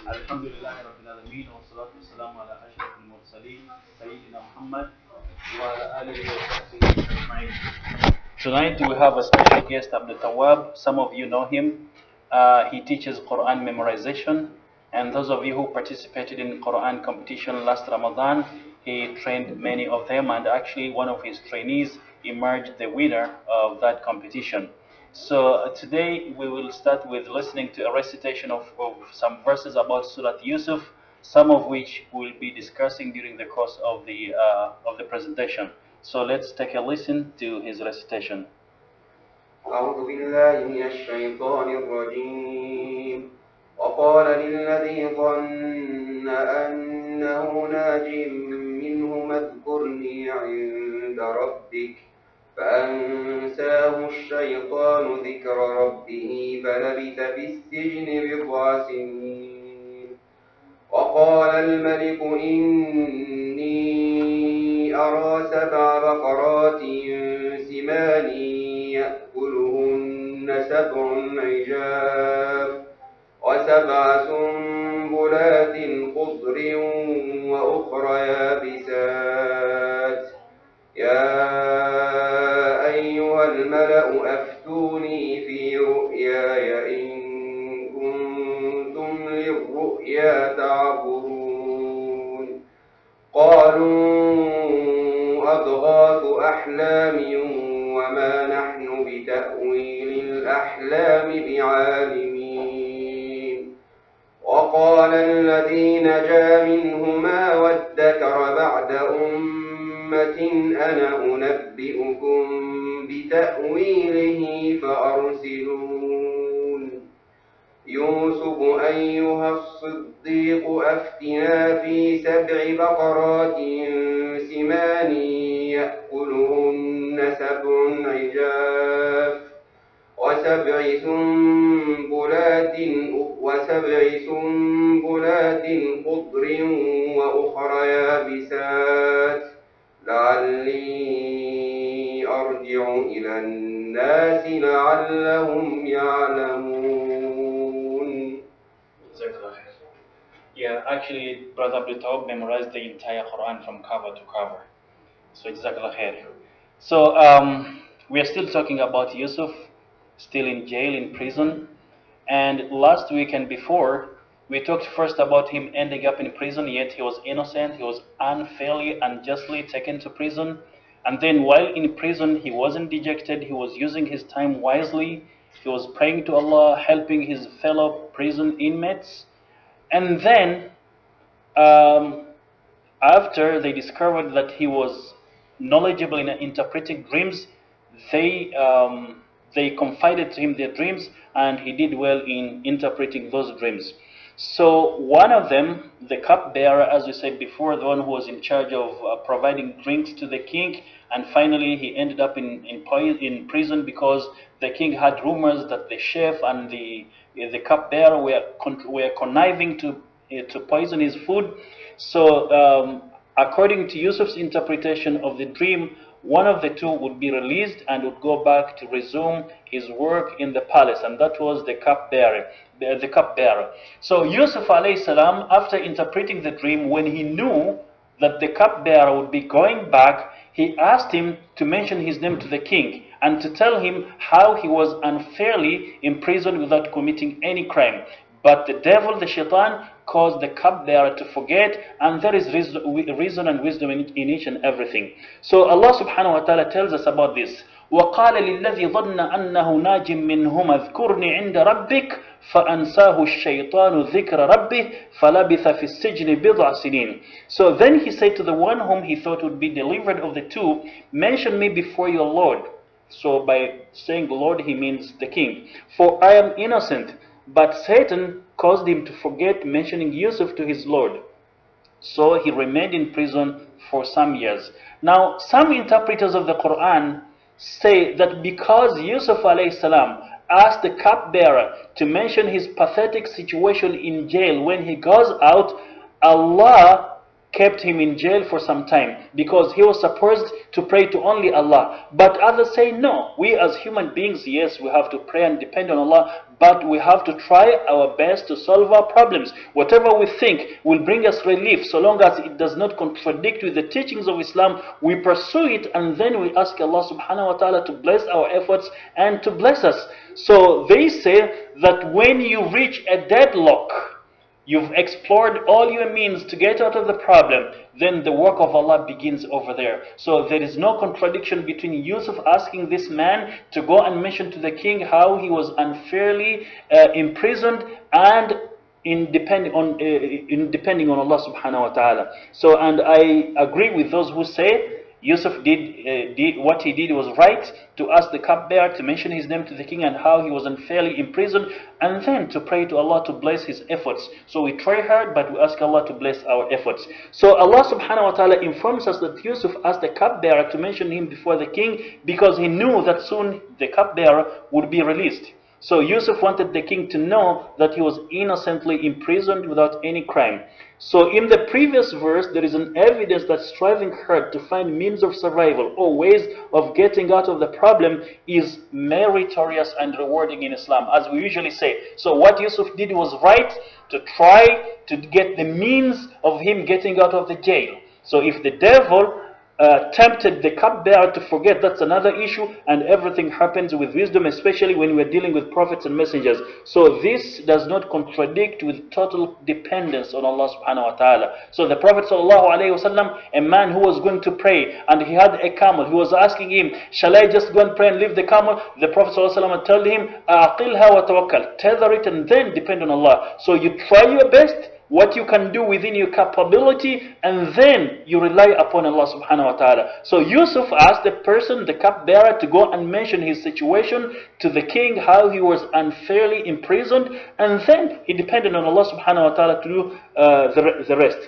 الحمد لله رب العالمين والصلاة والسلام على أشرف المرسلين سيدنا محمد وعلى آله وصحبه أجمعين. Tonight we have a special guest, Abdul Tawab. Some of you know him. He teaches Quran memorization, and those of you who participated in Quran competition last Ramadan, he trained many of them, and actually one of his trainees emerged the winner of that competition. So today we will start with listening to a recitation of some verses about Surah Yusuf, some of which we'll be discussing during the course of the presentation. So let's take a listen to his recitation. أعوذ بالله من الشيطان الرجيم وقال للذي ظن أنه ناج منهما اذكرني عند ربك فأنساه الشيطان ذكر ربه فلبث في السجن بضع سنين وقال الملك إني أرى 7 بقرات سمان يأكلهن 7 عجاف و7 سنبلات خضر وأخر يابسات يا أيها الملأ أفتوني في رؤياي إن كنتم للرؤيا تعبرون قالوا أضغاث أحلام وما نحن بتأويل الأحلام بعالمين وقال الذي نجا منهما وادكر بعد أمة أنا أنبئكم بتأويله فأرسلون يوسف أيها الصديق أفتنا في 7 بقرات سمان يأكلهن 7 عجاف و7 سنبلات خضر وأخر يابسات لعلي أرجع إلى الناس لعلهم يعلمون. Yeah, actually, Brother Abdul Tawab memorized the entire Quran from cover to cover. So Jazakallah khair. So we are still talking about Yusuf, still in jail, in prison. And last week and before, we talked first about him ending up in prison, yet he was innocent. He was unfairly, unjustly taken to prison. And then while in prison, he wasn't dejected. He was using his time wisely. He was praying to Allah, helping his fellow prison inmates. And then, after they discovered that he was knowledgeable in interpreting dreams, they confided to him their dreams, and he did well in interpreting those dreams. So one of them, the cupbearer, as we said before, the one who was in charge of providing drinks to the king, and finally he ended up in prison because the king had rumors that the chef and the cupbearer were conniving to poison his food. So according to Yusuf's interpretation of the dream, one of the two would be released and would go back to resume his work in the palace, and that was the cupbearer. So Yusuf alayhi salam, after interpreting the dream, when he knew that the cupbearer would be going back, he asked him to mention his name to the king and to tell him how he was unfairly imprisoned without committing any crime. But the devil, the shaitan, caused the cupbearer to forget, and there is reason and wisdom in each and everything. So Allah subhanahu wa ta'ala tells us about this. وَقَالَ لِلَّذِي ظَنَّ أَنَّهُ نَاجٍ مِّنْهُمَا اذْكُرْنِي عِنْدَ رَبِّكَ فَأَنْسَاهُ الشَّيْطَانُ ذِكْرَ رَبِّهِ فَلَبِثَ فِي السِّجْنِ بِضْعَ سِنِينَ. So then he said to the one whom he thought would be delivered of the two, mention me before your Lord. So by saying Lord, he means the king. For I am innocent. But Satan caused him to forget mentioning Yusuf to his Lord. So he remained in prison for some years. Now, some interpreters of the Quran say that because Yusuf alayhi salam asked the cupbearer to mention his pathetic situation in jail when he goes out, Allah kept him in jail for some time because he was supposed to pray to only Allah. But others say no, we as human beings, yes, we have to pray and depend on Allah, but we have to try our best to solve our problems. Whatever we think will bring us relief, so long as it does not contradict with the teachings of Islam, we pursue it, and then we ask Allah subhanahu wa ta'ala to bless our efforts and to bless us. So they say that when you reach a deadlock, you've explored all your means to get out of the problem, then the work of Allah begins over there. So there is no contradiction between Yusuf asking this man to go and mention to the king how he was unfairly imprisoned, and depending on Allah subhanahu wa ta'ala. So, and I agree with those who say Yusuf did what he did was right, to ask the cupbearer to mention his name to the king and how he was unfairly imprisoned, and then to pray to Allah to bless his efforts. So we try hard, but we ask Allah to bless our efforts. So Allah subhanahu wa ta'ala informs us that Yusuf asked the cupbearer to mention him before the king because he knew that soon the cupbearer would be released. So Yusuf wanted the king to know that he was innocently imprisoned without any crime. So in the previous verse, there is an evidence that striving hard to find means of survival or ways of getting out of the problem is meritorious and rewarding in Islam, as we usually say. So what Yusuf did was right, to try to get the means of him getting out of the jail. So if the devil tempted the cupbearer to forget, that's another issue, and everything happens with wisdom, especially when we're dealing with prophets and messengers. So this does not contradict with total dependence on Allah subhanahu wa ta'ala. So the Prophet sallallahu alayhi wasallam, a man who was going to pray and he had a camel, he was asking him, shall I just go and pray and leave the camel? The Prophet sallallahu alayhi wasallam told him, aqilha wa tawakkal, tether it and then depend on Allah. So you try your best, what you can do within your capability, and then you rely upon Allah subhanahu wa ta'ala. So Yusuf asked the person, the cupbearer, to go and mention his situation to the king, how he was unfairly imprisoned, and then he depended on Allah subhanahu wa ta'ala to do the rest.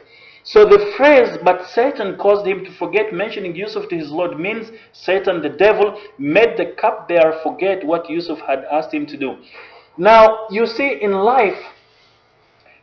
So the phrase, but Satan caused him to forget mentioning Yusuf to his Lord, means Satan, the devil, made the cupbearer forget what Yusuf had asked him to do. Now, you see, in life,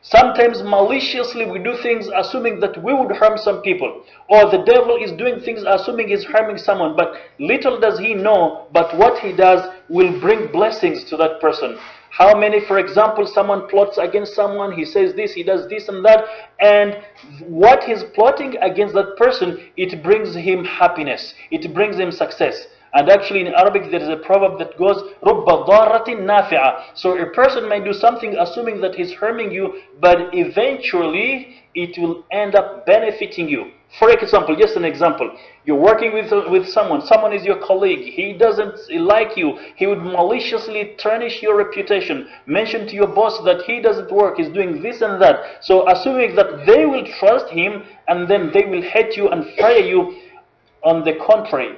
sometimes maliciously we do things assuming that we would harm some people, or the devil is doing things assuming he's harming someone, but little does he know, but what he does will bring blessings to that person. How many, for example, someone plots against someone, he says this, he does this and that, and what he's plotting against that person, it brings him happiness, it brings him success. And actually in Arabic there is a proverb that goes, رُبَّ ضَارَّةٍ نَافِعَةٍ. So a person may do something assuming that he's harming you, but eventually it will end up benefiting you. For example, just an example, you're working with someone is your colleague, he doesn't like you, he would maliciously tarnish your reputation, mention to your boss that he doesn't work, he's doing this and that. So assuming that they will trust him, and then they will hate you and fire you. On the contrary,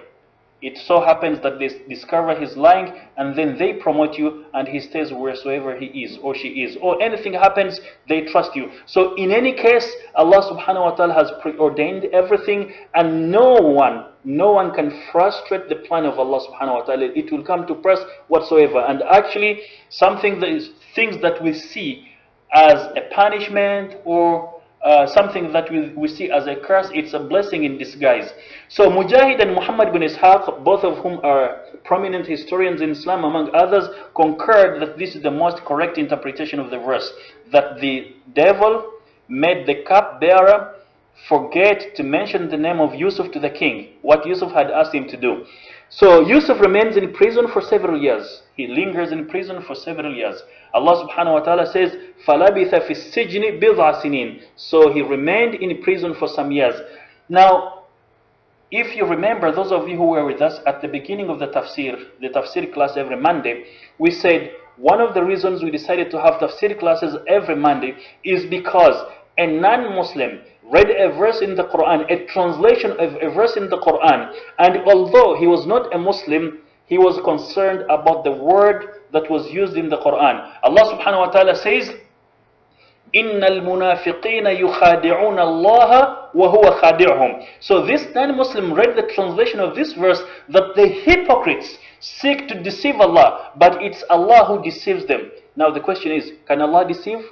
it so happens that they discover he's lying, and then they promote you, and he stays wheresoever he is or she is, or anything happens, they trust you. So in any case, Allah subhanahu wa ta'ala has preordained everything, and no one can frustrate the plan of Allah subhanahu wa ta'ala. It will come to pass whatsoever. And actually, things that we see as a punishment or something that we see as a curse, it's a blessing in disguise. So Mujahid and Muhammad bin Ishaq, both of whom are prominent historians in Islam among others, concurred that this is the most correct interpretation of the verse, that the devil made the cupbearer forget to mention the name of Yusuf to the king, what Yusuf had asked him to do. So Yusuf remains in prison for several years. He lingers in prison for several years. Allah subhanahu wa ta'ala says, فَلَبِثَ فِي السِّجْنِ بِضْعَ سِنِينَ. So he remained in prison for some years. Now, if you remember, those of you who were with us at the beginning of the tafsir class every Monday, we said one of the reasons we decided to have tafsir classes every Monday is because a non-Muslim read a verse in the Quran, a translation of a verse in the Quran, and although he was not a Muslim, he was concerned about the word that was used in the Quran. Allah subhanahu wa ta'ala says, إِنَّ الْمُنَافِقِينَ يُخَادِعُونَ اللَّهَ وَهُوَ خَادِعُهُم. So this non-Muslim read the translation of this verse that the hypocrites seek to deceive Allah, but it's Allah who deceives them. Now the question is, can Allah deceive?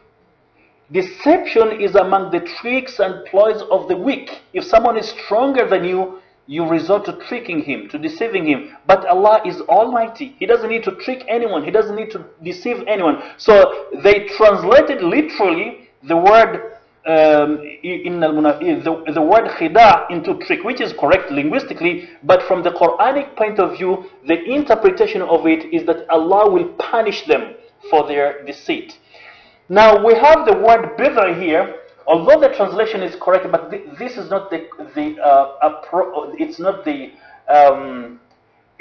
Deception is among the tricks and ploys of the weak. If someone is stronger than you, you resort to tricking him, to deceiving him. But Allah is almighty. He doesn't need to trick anyone. He doesn't need to deceive anyone. So they translated literally the word the word khida into trick, which is correct linguistically, but from the Quranic point of view, the interpretation of it is that Allah will punish them for their deceit. Now we have the word bid'ah here, although the translation is correct, but this is not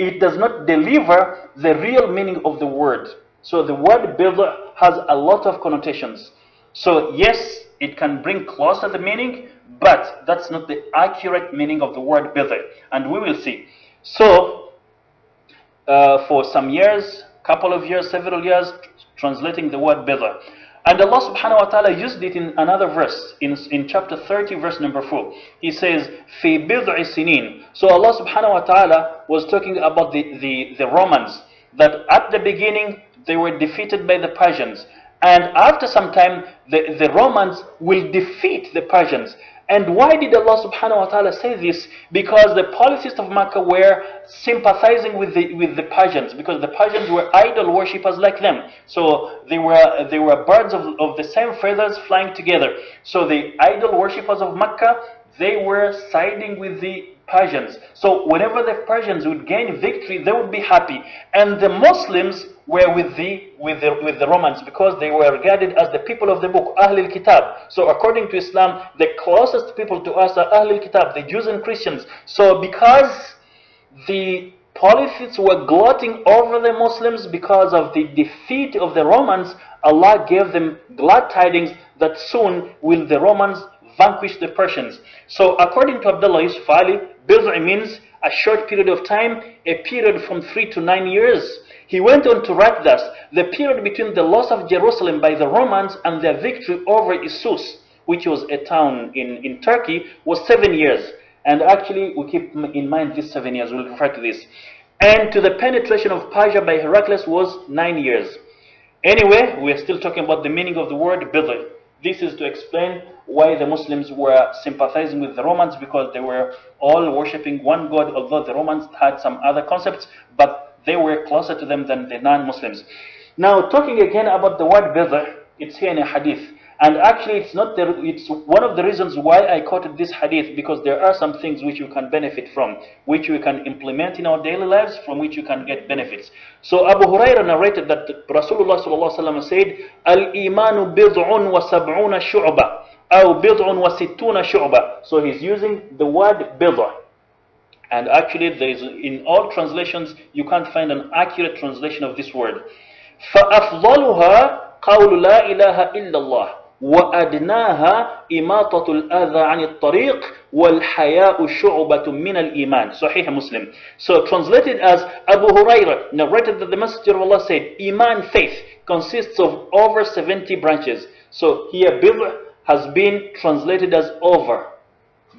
it does not deliver the real meaning of the word. So the word bid'ah has a lot of connotations. So yes, it can bring closer the meaning, but that's not the accurate meaning of the word bid'ah, and we will see. So for some years, couple of years, several years, translating the word bid'ah. And Allah subhanahu wa ta'ala used it in another verse, in chapter 30, verse number 4. He says, fi bid'i sinin. So Allah subhanahu wa ta'ala was talking about the Romans, that at the beginning they were defeated by the Persians. And after some time, the Romans will defeat the Persians. And why did Allah subhanahu wa ta'ala say this? Because the policies of Makkah were sympathizing with the Persians, because the Persians were idol worshippers like them. So they were birds of the same feathers flying together. So the idol worshippers of Makkah, they were siding with the Persians. So whenever the Persians would gain victory, they would be happy. And the Muslims were with the Romans, because they were regarded as the people of the book, Ahlul Kitab. So according to Islam, the closest people to us are Ahlul Kitab, the Jews and Christians. So because the polytheists were gloating over the Muslims because of the defeat of the Romans, Allah gave them glad tidings that soon will the Romans vanquish the Persians. So according to Abdullah Yusuf Ali, bid'ah means a short period of time, a period from 3 to 9 years. He went on to write thus: the period between the loss of Jerusalem by the Romans and their victory over Issus, which was a town in Turkey, was 7 years. And actually, we keep in mind these 7 years, we'll refer to this. And to the penetration of Persia by Heraclius was 9 years. Anyway, we are still talking about the meaning of the word bid'ah. This is to explain why the Muslims were sympathizing with the Romans, because they were all worshipping one God, although the Romans had some other concepts, but they were closer to them than the non-Muslims. Now, talking again about the word bid'ah, it's here in a hadith. And actually, it's one of the reasons why I quoted this hadith, because there are some things which you can benefit from, which we can implement in our daily lives, from which you can get benefits. So Abu Hurairah narrated that Rasulullah sallallahu alaihi wasallam said, "Al-imanu bid'un wa sab'una shu'ba, aw bid'un wa sittuna shu'ba." So he's using the word bid'ah. And actually, there is, in all translations, you can't find an accurate translation of this word. فَأَفْضَلُهَا قَوْلُ لَا إِلَهَ إِلَّا اللَّهِ وَأَدْنَاهَا إِمَاطَةُ الْأَذَى عَنِ الطَّرِيقِ وَالْحَيَاءُ شُعْبَةٌ مِّنَ الْإِيمَانِ. Sahih Muslim. So translated as, Abu Hurairah narrated that the Messenger of Allah said, Iman, faith, consists of over 70 branches. So here bid'ah has been translated as over.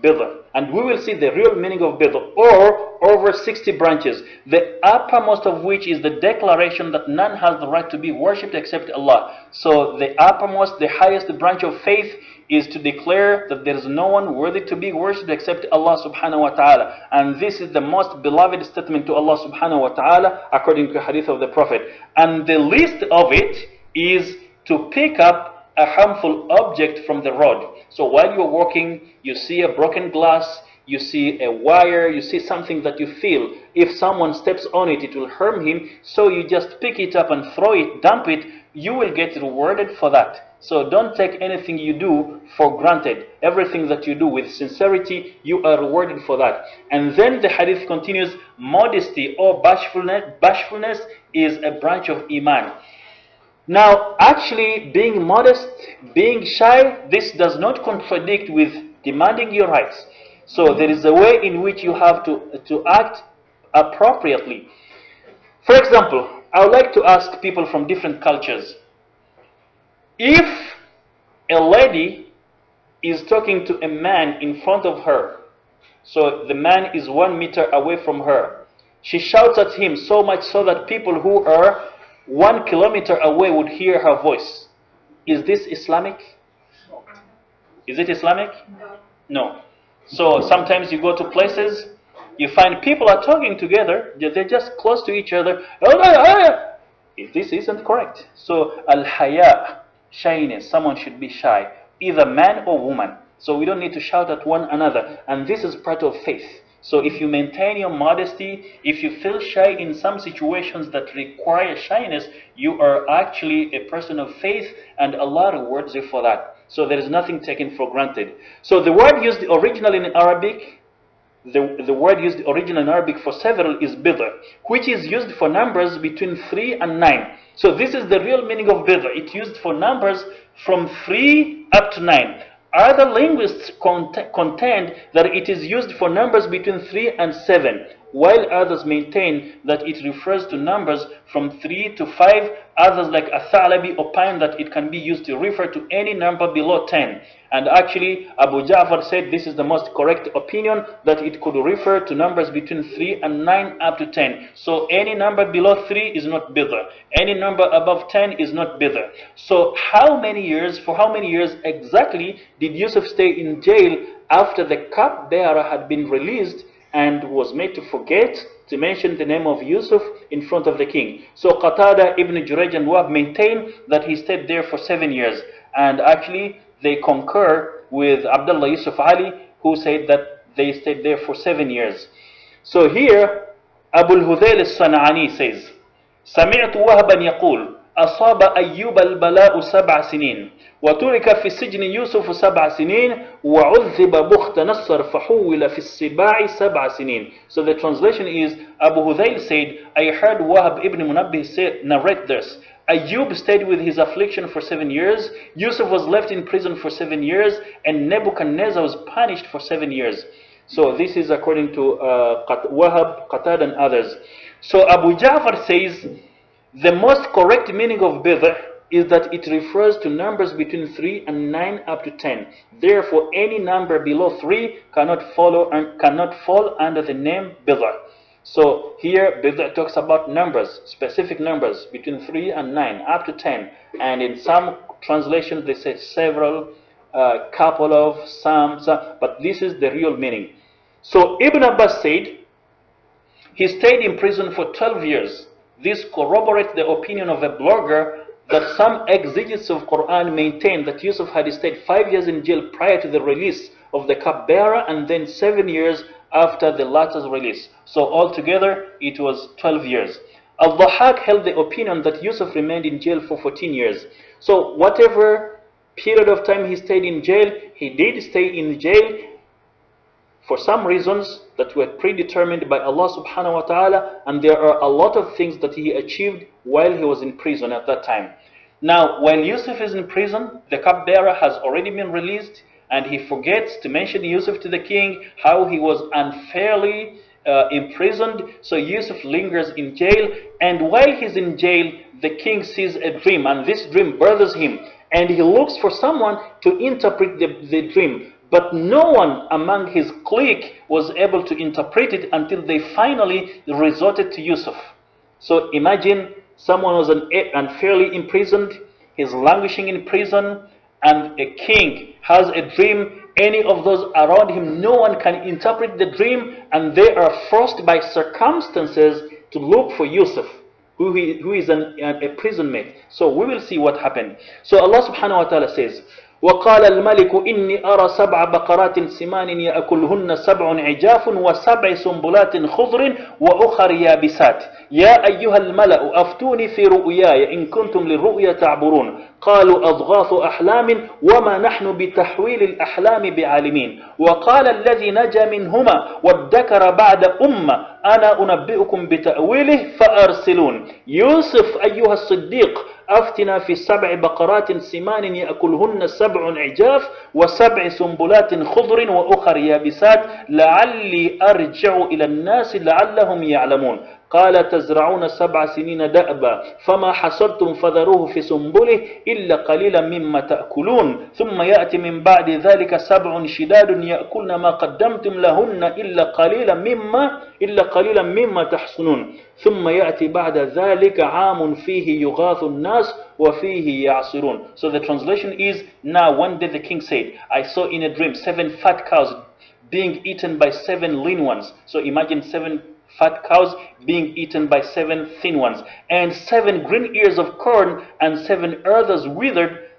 Bid'ah. And we will see the real meaning of bid'ah, or over 60 branches, the uppermost of which is the declaration that none has the right to be worshipped except Allah. So the uppermost, the highest branch of faith is to declare that there is no one worthy to be worshipped except Allah subhanahu wa ta'ala. And this is the most beloved statement to Allah subhanahu wa ta'ala according to hadith of the Prophet. And the least of it is to pick up a harmful object from the road. So while you're walking, you see a broken glass, you see a wire, you see something that you feel, if someone steps on it, it will harm him, so you just pick it up and throw it, dump it, you will get rewarded for that. So don't take anything you do for granted. Everything that you do with sincerity, you are rewarded for that. And then the hadith continues, modesty or bashfulness is a branch of Iman. Now, actually, being modest, being shy, this does not contradict with demanding your rights. So there is a way in which you have to act appropriately. For example, I would like to ask people from different cultures, if a lady is talking to a man in front of her, so the man is 1 meter away from her, she shouts at him so much so that people who are 1 kilometer away would hear her voice. Is this Islamic? Is it Islamic? No. So sometimes you go to places, you find people are talking together, they're just close to each other. This isn't correct. So al-haya, shyness, someone should be shy, either man or woman. So we don't need to shout at one another, and this is part of faith. So if you maintain your modesty, if you feel shy in some situations that require shyness, you are actually a person of faith, and Allah rewards you for that. So there is nothing taken for granted. So the word used originally in Arabic, the word used originally in Arabic for several is bidr, which is used for numbers between 3 and 9. So this is the real meaning of bidr. It's used for numbers from 3 up to 9. Other linguists contend that it is used for numbers between 3 and 7, while others maintain that it refers to numbers from 3 to 5. Others like Athalabi opine that it can be used to refer to any number below 10. And actually, Abu Ja'far said this is the most correct opinion, that it could refer to numbers between 3 and 9 up to 10. So any number below 3 is not bidr. Any number above 10 is not bidr. So for how many years exactly did Yusuf stay in jail after the cupbearer had been released and was made to forget to mention the name of Yusuf in front of the king? So Qatada, Ibn Jurayj and Wahb maintain that he stayed there for 7 years. And actually they concur with Abdullah Yusuf Ali, who said that they stayed there for 7 years. So here Abu al-Hudayl al-San'ani says, سمعت وهبا يقول أصاب أيوب البلاء 7 سنين وترك في السجن يوسف 7 سنين وعذب بخت نصر فحول في السباع 7 سنين. So the translation is, Abu Hudayl said, I heard Wahab ibn Munabbih narrate this. Ayub stayed with his affliction for 7 years, Yusuf was left in prison for 7 years, and Nebuchadnezzar was punished for 7 years. So this is according to Wahab, Qatada and others. So Abu Ja'far says, the most correct meaning of bidr is that it refers to numbers between 3 and 9 up to 10. Therefore, any number below 3 cannot fall under the name bidr. So here bidr talks about numbers, specific numbers between 3 and 9 up to 10. And in some translations they say several, couple of, some, but this is the real meaning. So Ibn Abbas said he stayed in prison for 12 years. This corroborates the opinion of a blogger that some exegetes of Quran maintain that Yusuf had stayed 5 years in jail prior to the release of the cupbearer, and then 7 years after the latter's release. So altogether it was 12 years. Al-Dhahhak held the opinion that Yusuf remained in jail for 14 years. So whatever period of time he stayed in jail, he did stay in jail for some reasons that were predetermined by Allah subhanahu wa ta'ala, and there are a lot of things that he achieved while he was in prison at that time. Now, when Yusuf is in prison, the cupbearer has already been released, and he forgets to mention Yusuf to the king, how he was unfairly imprisoned. So Yusuf lingers in jail, and while he's in jail, the king sees a dream, and this dream bothers him, and he looks for someone to interpret the dream. But no one among his clique was able to interpret it until they finally resorted to Yusuf. So imagine someone was unfairly imprisoned, he's languishing in prison, and a king has a dream. Any of those around him, no one can interpret the dream, and they are forced by circumstances to look for Yusuf, who is a prison mate. So we will see what happened. So Allah subhanahu wa ta'ala says, وقال الملك إني أرى 7 بقرات سمان يأكلهن 7 عجاف و7 سنبلات خضر وأخر يابسات يا أيها الملأ أفتوني في رؤياي إن كنتم للرؤيا تعبرون قالوا أضغاث أحلام وما نحن بتحويل الأحلام بعالمين وقال الذي نجا منهما وادكر بعد أمة أنا أنبئكم بتأويله فأرسلون يوسف أيها الصديق أفتنا في 7 بقرات سمان يأكلهن 7 عجاف و7 سنبلات خضر وأخر يابسات لعلي أرجع إلى الناس لعلهم يعلمون قال تزرعون 7 سنين دأبا فما حصدتم فذروه في سنبله إلا قليلا مما تأكلون ثم يأتي من بعد ذلك 7 شداد يأكلن ما قدمتم لهن إلا قليلا مما تحصنون ثم يأتي بعد ذلك عام فيه يغاث الناس وفيه يعصرون. So the translation is, now one day the king said, I saw in a dream 7 fat cows being eaten by 7 lean ones. So imagine 7 fat cows being eaten by 7 thin ones, and 7 green ears of corn and 7 others withered,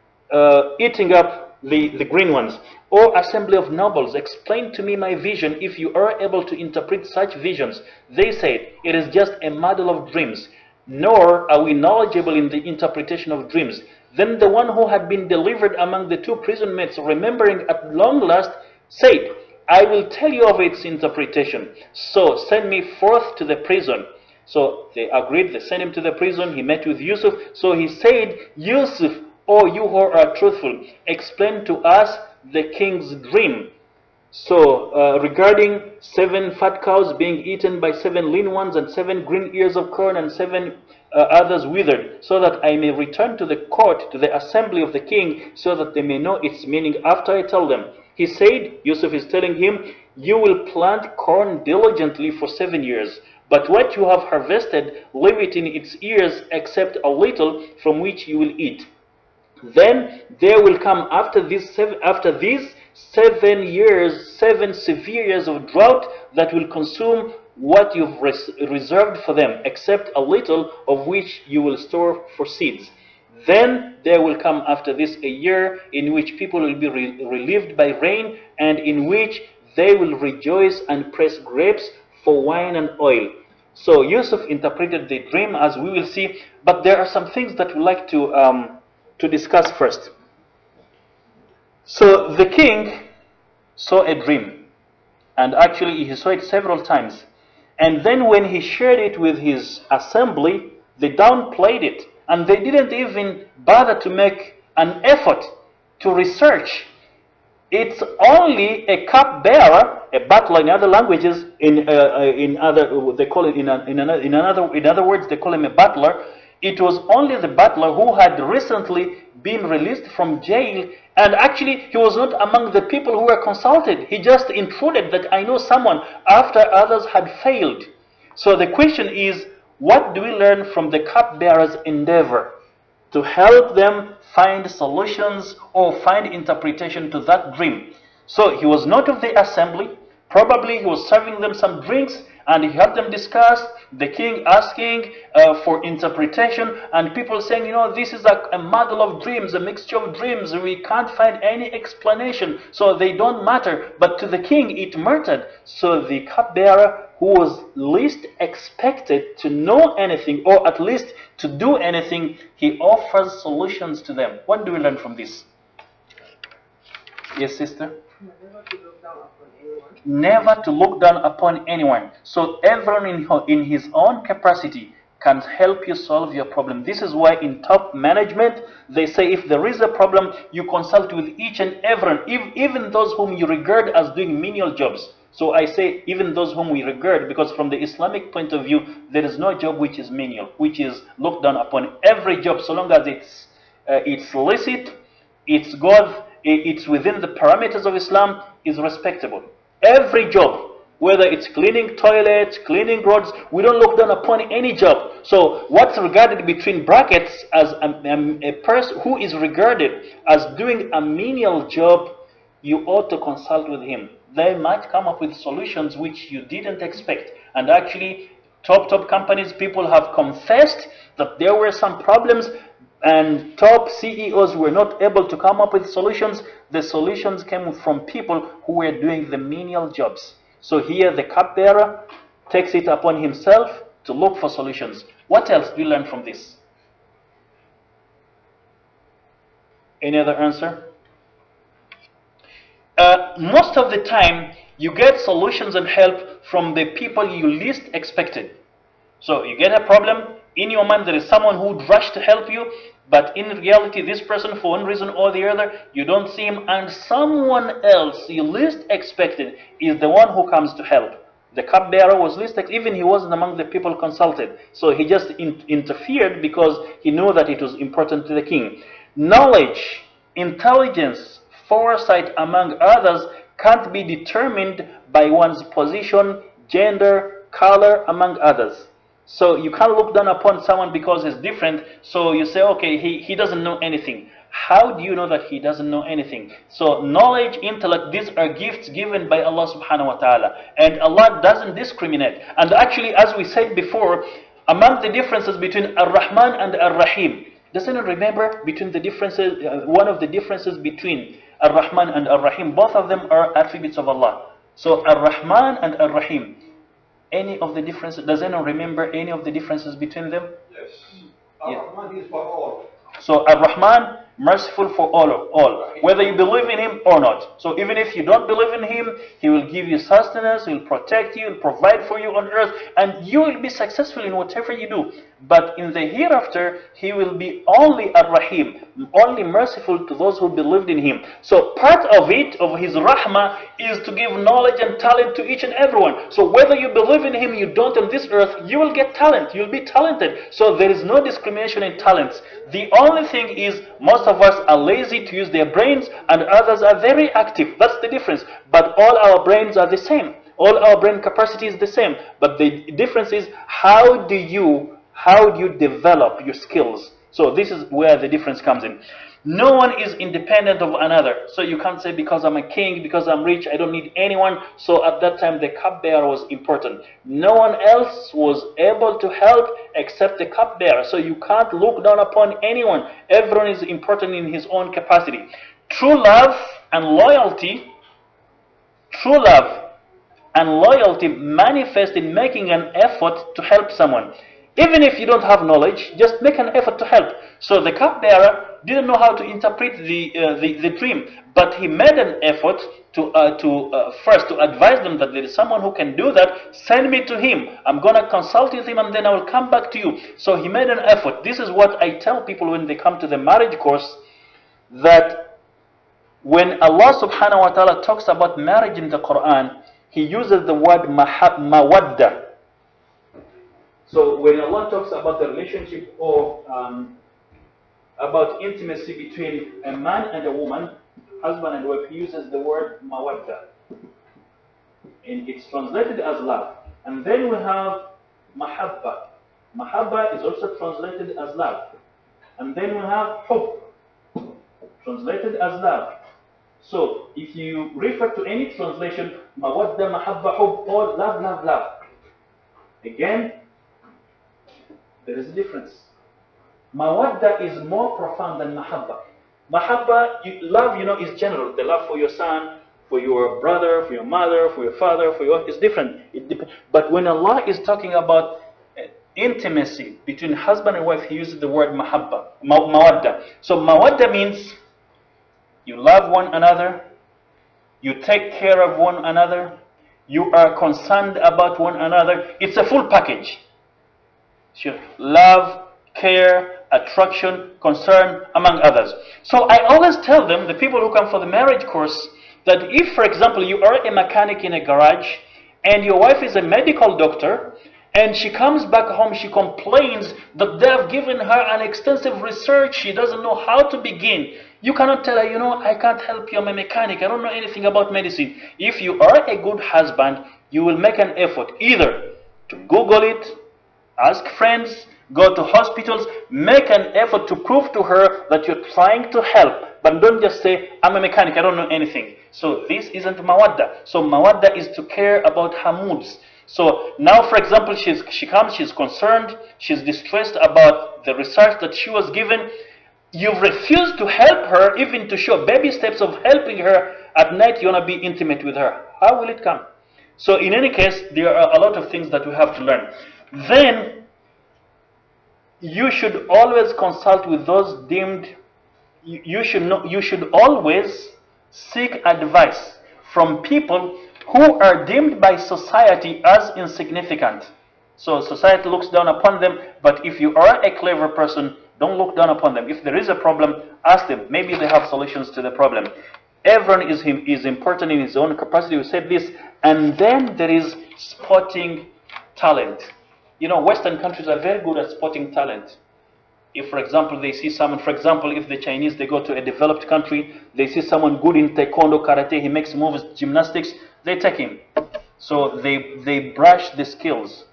eating up the green ones. O assembly of nobles, explain to me my vision if you are able to interpret such visions. They said, it is just a muddle of dreams, nor are we knowledgeable in the interpretation of dreams. Then the one who had been delivered among the 2 prison mates, remembering at long last, said, I will tell you of its interpretation. So send me forth to the prison. So they agreed, they sent him to the prison. He met with Yusuf. So he said, Yusuf, O you who are truthful, explain to us the king's dream. So regarding 7 fat cows being eaten by 7 lean ones, and 7 green ears of corn and 7 others withered, so that I may return to the court, to the assembly of the king, so that they may know its meaning after I tell them. He said, Yusuf is telling him, you will plant corn diligently for 7 years, but what you have harvested, leave it in its ears, except a little, from which you will eat. Then there will come after these 7 years, 7 severe years of drought that will consume what you've reserved for them, except a little of which you will store for seeds. Then there will come after this a year in which people will be relieved by rain, and in which they will rejoice and press grapes for wine and oil. So Yusuf interpreted the dream, as we will see, but there are some things that we'd like to discuss first. So the king saw a dream, and actually he saw it several times. And then when he shared it with his assembly, they downplayed it, and they didn't even bother to make an effort to research. It's only a cupbearer, a butler in other languages, in other they call it in other words they call him a butler. It was only the butler who had recently been released from jail, and actually he was not among the people who were consulted. He just intruded that I know someone after others had failed. So the question is, what do we learn from the cupbearer's endeavor to help them find solutions or find interpretation to that dream? So he was not of the assembly. Probably he was serving them some drinks, and he helped them discuss, the king asking for interpretation, and people saying, you know, this is a muddle of dreams, a mixture of dreams, we can't find any explanation, so they don't matter. But to the king it mattered. So the cupbearer, who was least expected to know anything, or at least to do anything, he offers solutions to them. What do we learn from this? Yes, sister? Never to look down upon anyone. So everyone in his own capacity can help you solve your problem. This is why in top management they say, if there is a problem, you consult with each and everyone, even those whom you regard as doing menial jobs. So I say even those whom we regard, because from the Islamic point of view, there is no job which is menial, which is looked down upon. Every job, so long as it's licit, it's good, it's within the parameters of Islam, is respectable. Every job, whether it's cleaning toilets, cleaning roads, we don't look down upon any job. So what's regarded between brackets as a person who is regarded as doing a menial job, you ought to consult with him. They might come up with solutions which you didn't expect. And actually, top companies, people have confessed that there were some problems, and top CEOs were not able to come up with solutions. The solutions came from people who were doing the menial jobs. So here the cupbearer takes it upon himself to look for solutions. What else do you learn from this? Any other answer? Most of the time, you get solutions and help from the people you least expected. So you get a problem, in your mind there is someone who would rush to help you, but in reality this person, for one reason or the other, you don't see him, and someone else you least expected is the one who comes to help. The cupbearer was least, even he wasn't among the people consulted. So he just interfered because he knew that it was important to the king. Knowledge, intelligence, foresight, among others, can't be determined by one's position, gender, color, among others. So you can't look down upon someone because he's different. So you say, okay, he doesn't know anything. How do you know that he doesn't know anything? So knowledge, intellect, these are gifts given by Allah subhanahu wa ta'ala. And Allah doesn't discriminate. And actually, as we said before, among the differences between Ar-Rahman and Ar-Rahim, doesn't it remember between the differences, one of the differences between Ar-Rahman and Ar-Rahim, both of them are attributes of Allah. So Ar-Rahman and Ar-Rahim, any of the differences, does anyone remember any of the differences between them? Yes. Ar-Rahman is for all. So Ar-Rahman, merciful for all, whether you believe in him or not. So even if you don't believe in him, he will give you sustenance, he will protect you, he will provide for you on earth, and you will be successful in whatever you do. But in the hereafter, he will be only Ar-Rahim, only merciful to those who believed in him. So part of it, of his rahmah, is to give knowledge and talent to each and everyone. So whether you believe in him, you don't on this earth, you will get talent, you will be talented. So there is no discrimination in talents. The only thing is, most of us are lazy to use their brains and others are very active. That's the difference. But all our brains are the same. All our brain capacity is the same. But the difference is, how do you develop your skills? So this is where the difference comes in. No one is independent of another. So you can't say, because I'm a king, because I'm rich, I don't need anyone. So at that time, the cupbearer was important. No one else was able to help except the cupbearer. So you can't look down upon anyone. Everyone is important in his own capacity. True love and loyalty manifest in making an effort to help someone. Even if you don't have knowledge, just make an effort to help. So the cupbearer didn't know how to interpret the dream, but he made an effort to first to advise them that there is someone who can do that. Send me to him. I'm going to consult with him and then I will come back to you. So he made an effort. This is what I tell people when they come to the marriage course, that when Allah subhanahu wa ta'ala talks about marriage in the Quran, he uses the word mawadda. So when Allah talks about the relationship or about intimacy between a man and a woman, husband and wife, he uses the word mawadda. And it's translated as love. And then we have mahabba. Mahabba is also translated as love. And then we have hub, translated as love. So if you refer to any translation, mawadda, mahabba, hub, all love, love, love. Again, there is a difference. Mawadda is more profound than mahabba. Mahabba, love, is general. The love for your son, for your brother, for your mother, for your father, for your, it's different. But when Allah is talking about intimacy between husband and wife, he uses the word mahabba, mawadda. So mawadda means you love one another, you take care of one another, you are concerned about one another. It's a full package. Sure. Love, care, attraction, concern, among others. So I always tell them, the people who come for the marriage course, that if, for example, you are a mechanic in a garage and your wife is a medical doctor and she comes back home, she complains that they have given her an extensive research, she doesn't know how to begin. You cannot tell her, I can't help you, I'm a mechanic, I don't know anything about medicine. If you are a good husband, you will make an effort either to Google it, ask friends, go to hospitals, make an effort to prove to her that you're trying to help. But don't just say, I'm a mechanic, I don't know anything. So this isn't mawadda. So mawadda is to care about her moods. So now, for example, she comes, she's concerned, she's distressed about the research that she was given. You've refused to help her, even to show baby steps of helping her. At night, you want to be intimate with her. How will it come? So in any case, there are a lot of things that we have to learn. Then, you should always consult with those deemed, you should always seek advice from people who are deemed by society as insignificant. So society looks down upon them, but if you are a clever person, don't look down upon them. If there is a problem, ask them. Maybe they have solutions to the problem. Everyone is important in his own capacity. We said this. And then there is spotting talent. You know, Western countries are very good at spotting talent. If, for example, they see someone, for example, if the Chinese, they go to a developed country, they see someone good in taekwondo, karate, he makes moves, gymnastics, they take him. So they brush the skills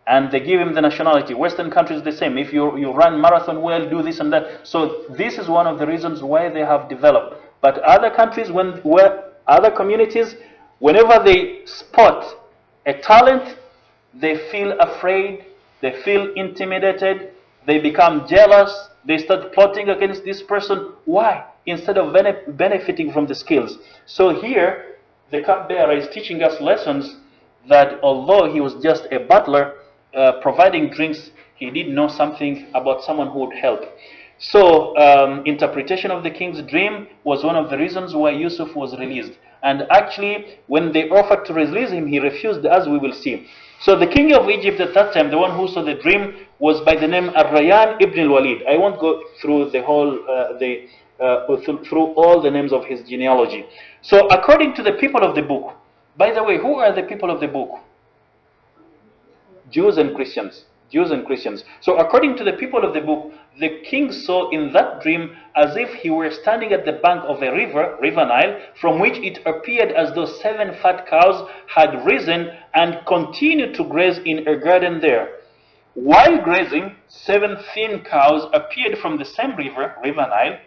and they give him the nationality. Western countries the same. If you run marathon well, do this and that. So this is one of the reasons why they have developed. But other countries, where other communities, whenever they spot a talent, they feel afraid, they feel intimidated, they become jealous, they start plotting against this person. Why? Instead of benefiting from the skills. So here, the cupbearer is teaching us lessons that although he was just a butler providing drinks, he did know something about someone who would help. So interpretation of the king's dream was one of the reasons why Yusuf was released. And actually, when they offered to release him, he refused, as we will see. So the king of Egypt at that time, the one who saw the dream, was by the name Ar-Rayyan ibn al-Walid. I won't go through the whole, through all the names of his genealogy. So according to the people of the book, by the way, who are the people of the book? Jews and Christians. Jews and Christians. So according to the people of the book, the king saw in that dream as if he were standing at the bank of a river, River Nile, from which it appeared as though 7 fat cows had risen and continued to graze in a garden there. While grazing, 7 thin cows appeared from the same river, River Nile.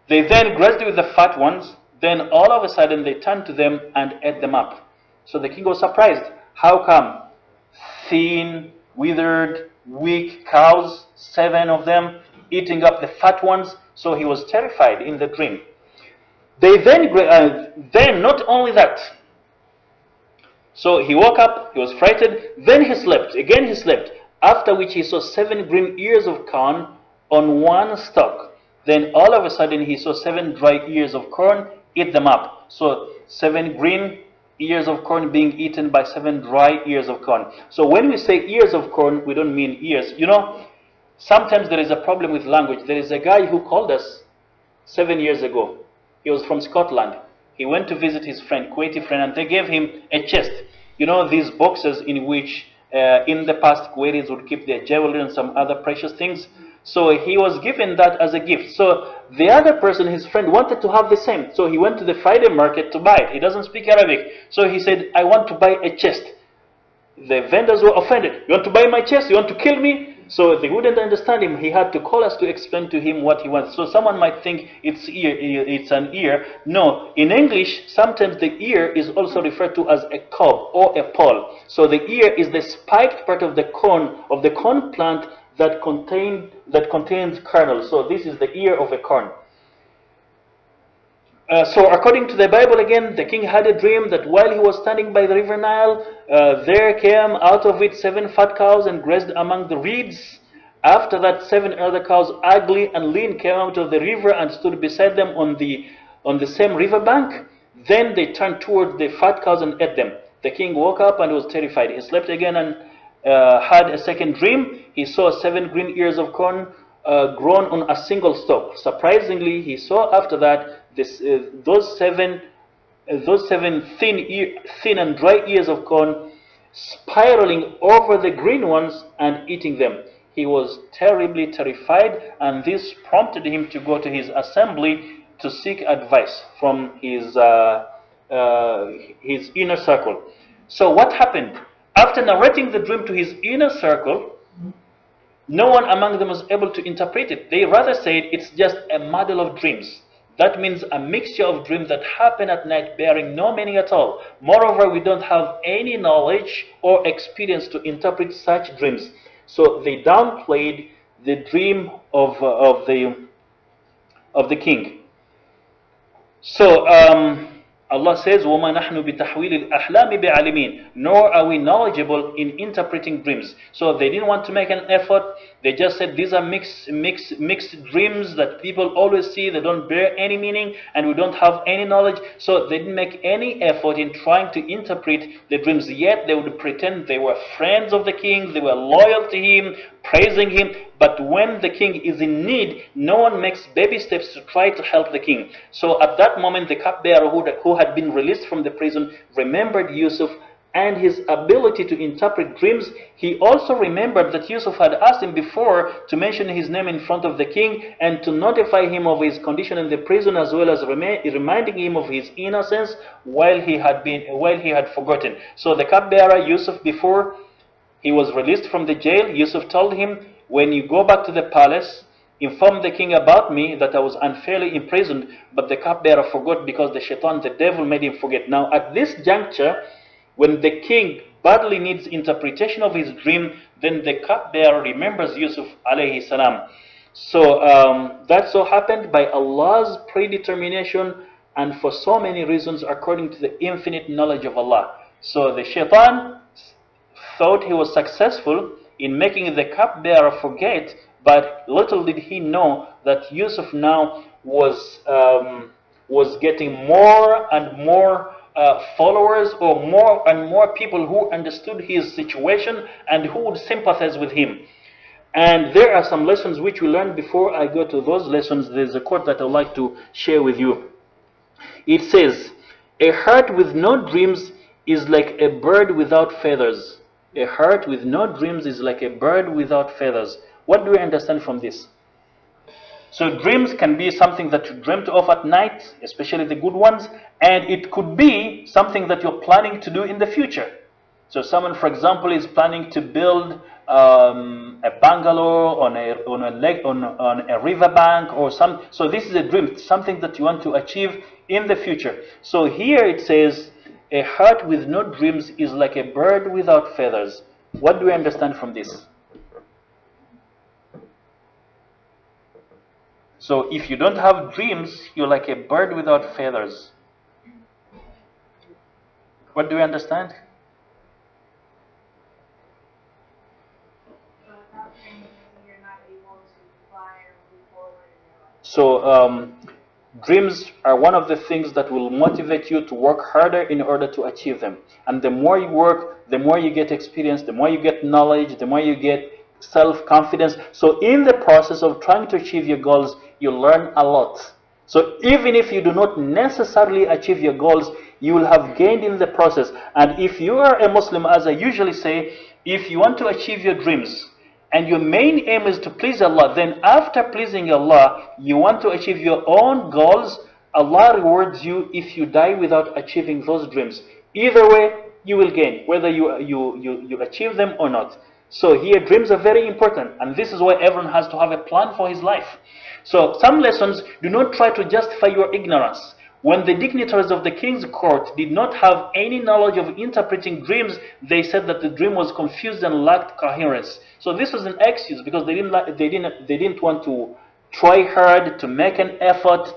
They then grazed with the fat ones. Then all of a sudden they turned to them and ate them up. So the king was surprised. How come? Thin, withered, weak cows, 7 of them, eating up the fat ones. So he was terrified in the dream. They then not only that. So he woke up, he was frightened, then he slept, again he slept, after which he saw 7 green ears of corn on one stalk. Then all of a sudden he saw 7 dry ears of corn, eat them up. So 7 green ears of corn being eaten by 7 dry ears of corn. So when we say ears of corn, we don't mean ears. You know, sometimes there is a problem with language. There is a guy who called us 7 years ago. He was from Scotland. He went to visit his friend, Kuwaiti friend, and they gave him a chest. You know, these boxes in which in the past Kuwaitis would keep their jewelry and some other precious things. So he was given that as a gift. So the other person, his friend, wanted to have the same. So he went to the Friday market to buy it. He doesn't speak Arabic. So he said, I want to buy a chest. The vendors were offended. You want to buy my chest? You want to kill me? So they wouldn't understand him. He had to call us to explain to him what he wants. So someone might think it's an ear. No, in English, sometimes the ear is also referred to as a cob or a pole. So the ear is the spiked part of the corn plant that contains kernels. So this is the ear of a corn. So according to the Bible again, the king had a dream that while he was standing by the river Nile, there came out of it 7 fat cows and grazed among the reeds. After that, 7 other cows, ugly and lean, came out of the river and stood beside them on the same river bank. Then they turned toward the fat cows and ate them. The king woke up and was terrified. He slept again and had a second dream. He saw 7 green ears of corn grown on a single stalk. Surprisingly, he saw after that those seven thin and dry ears of corn spiraling over the green ones and eating them. He was terribly terrified, and this prompted him to go to his assembly to seek advice from his inner circle. So what happened? After narrating the dream to his inner circle, no one among them was able to interpret it. They rather said it's just a muddle of dreams. That means a mixture of dreams that happen at night bearing no meaning at all. Moreover, we don't have any knowledge or experience to interpret such dreams. So they downplayed the dream of the king. So Allah says, وَمَا نَحْنُ بِتَحْوِيلِ الْأَحْلَامِ بِعَلِمِينَ. Nor are we knowledgeable in interpreting dreams. So they didn't want to make an effort. They just said these are mixed dreams that people always see. They don't bear any meaning and we don't have any knowledge. So they didn't make any effort in trying to interpret the dreams. Yet they would pretend they were friends of the king. They were loyal to him, praising him. But when the king is in need, no one makes baby steps to try to help the king. So at that moment, the cupbearer who had been released from the prison remembered Yusuf and his ability to interpret dreams, he also remembered that Yusuf had asked him before to mention his name in front of the king and to notify him of his condition in the prison, as well as reminding him of his innocence while he had forgotten. So the cupbearer Yusuf, before he was released from the jail, Yusuf told him, when you go back to the palace, inform the king about me that I was unfairly imprisoned, but the cupbearer forgot because the shaitan, the devil, made him forget. Now at this juncture, when the king badly needs interpretation of his dream, then the cupbearer remembers Yusuf alayhi salam. So that so happened by Allah's predetermination and for so many reasons according to the infinite knowledge of Allah. So the shaitan thought he was successful in making the cupbearer forget, but little did he know that Yusuf now was getting more and more followers, or more and more people who understood his situation and who would sympathize with him. And there are some lessons which we learned. Before I go to those lessons, there's a quote that I'd like to share with you. It says, "A heart with no dreams is like a bird without feathers." A heart with no dreams is like a bird without feathers. What do we understand from this? So dreams can be something that you dreamt of at night, especially the good ones, and it could be something that you're planning to do in the future. So someone, for example, is planning to build a bungalow on a lake, on a riverbank, or some. So this is a dream, something that you want to achieve in the future. So here it says, "A heart with no dreams is like a bird without feathers." What do we understand from this? So if you don't have dreams, you're like a bird without feathers. What do we understand? So dreams are one of the things that will motivate you to work harder in order to achieve them. And the more you work, the more you get experience, the more you get knowledge, the more you get self-confidence. So in the process of trying to achieve your goals, you learn a lot. So even if you do not necessarily achieve your goals, you will have gained in the process. And if you are a Muslim, as I usually say, if you want to achieve your dreams, and your main aim is to please Allah, then after pleasing Allah, you want to achieve your own goals, Allah rewards you if you die without achieving those dreams. Either way, you will gain, whether you achieve them or not. So here, dreams are very important, and this is why everyone has to have a plan for his life. So some lessons: do not try to justify your ignorance. When the dignitaries of the king's court did not have any knowledge of interpreting dreams, they said that the dream was confused and lacked coherence. So this was an excuse because they didn't want to try hard to make an effort.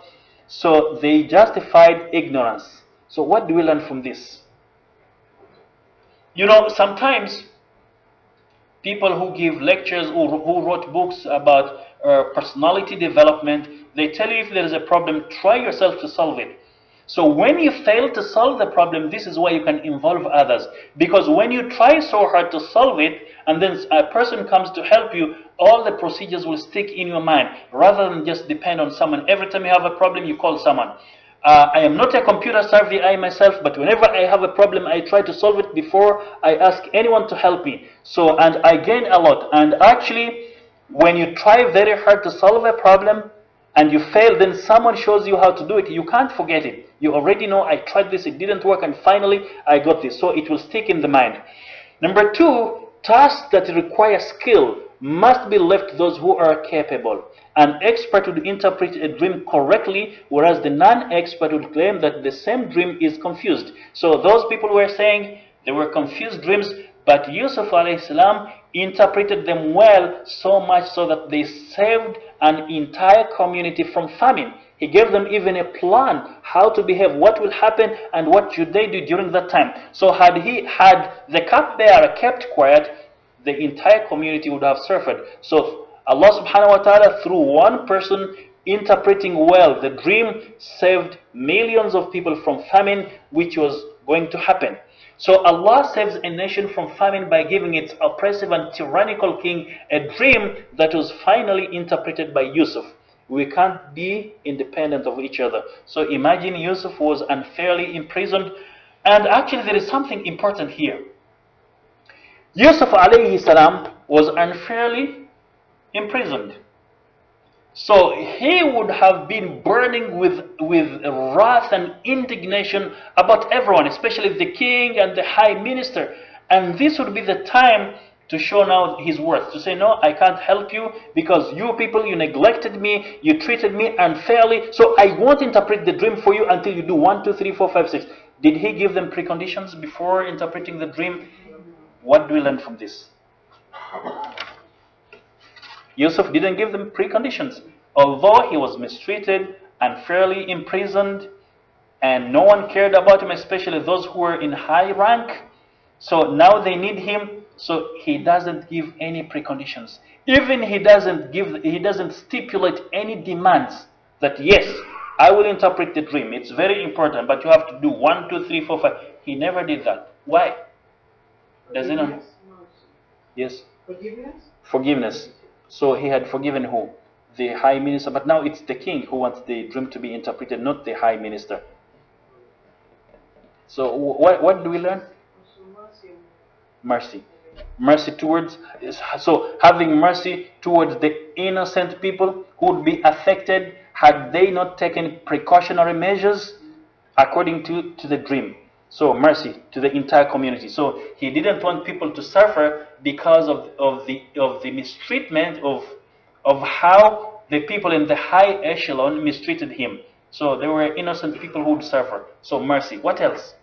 So they justified ignorance. So what do we learn from this? You know, sometimes people who give lectures or who wrote books about personality development, they tell you if there is a problem, try yourself to solve it. So when you fail to solve the problem, this is why you can involve others. Because when you try so hard to solve it, and then a person comes to help you, all the procedures will stick in your mind, rather than just depend on someone. Every time you have a problem, you call someone. I am not a computer savvy I myself, but whenever I have a problem, I try to solve it before I ask anyone to help me. So, and I gain a lot. And actually, when you try very hard to solve a problem and you fail, then someone shows you how to do it. You can't forget it. You already know, I tried this, it didn't work, and finally I got this. So it will stick in the mind. Number two, tasks that require skill must be left to those who are capable. An expert would interpret a dream correctly, whereas the non-expert would claim that the same dream is confused. So those people were saying they were confused dreams, but Yusuf alayhi salam interpreted them well, so much so that they saved an entire community from famine. He gave them even a plan how to behave, what will happen, and what should they do during that time. So had the cupbearer kept quiet, the entire community would have suffered. So Allah subhanahu wa ta'ala, through one person interpreting well the dream, saved millions of people from famine, which was going to happen. So Allah saves a nation from famine by giving its oppressive and tyrannical king a dream that was finally interpreted by Yusuf. We can't be independent of each other. So imagine Yusuf was unfairly imprisoned, And actually there is something important here. Yusuf alayhi salam was unfairly imprisoned. So he would have been burning with wrath and indignation about everyone, especially the king and the high minister. And this would be the time to show now his worth, to say, no, I can't help you because you people, you neglected me, you treated me unfairly, so I won't interpret the dream for you until you do 1, 2, 3, 4, 5, 6. Did he give them preconditions before interpreting the dream? What do we learn from this? Yusuf didn't give them preconditions. Although he was mistreated, unfairly imprisoned, and no one cared about him, especially those who were in high rank. So now they need him, so he doesn't give any preconditions. Even he doesn't stipulate any demands that yes, I will interpret the dream. It's very important, but you have to do 1, 2, 3, 4, 5. He never did that. Why? Does anyone? Yes. Forgiveness? Forgiveness. So he had forgiven who? The high minister. But now it's the king who wants the dream to be interpreted, not the high minister. So what do we learn? Mercy. Mercy towards, so having mercy towards the innocent people who would be affected had they not taken precautionary measures according to the dream. So mercy to the entire community. So he didn't want people to suffer because of the mistreatment of how the people in the high echelon mistreated him. So there were innocent people who would suffer. So mercy. What else?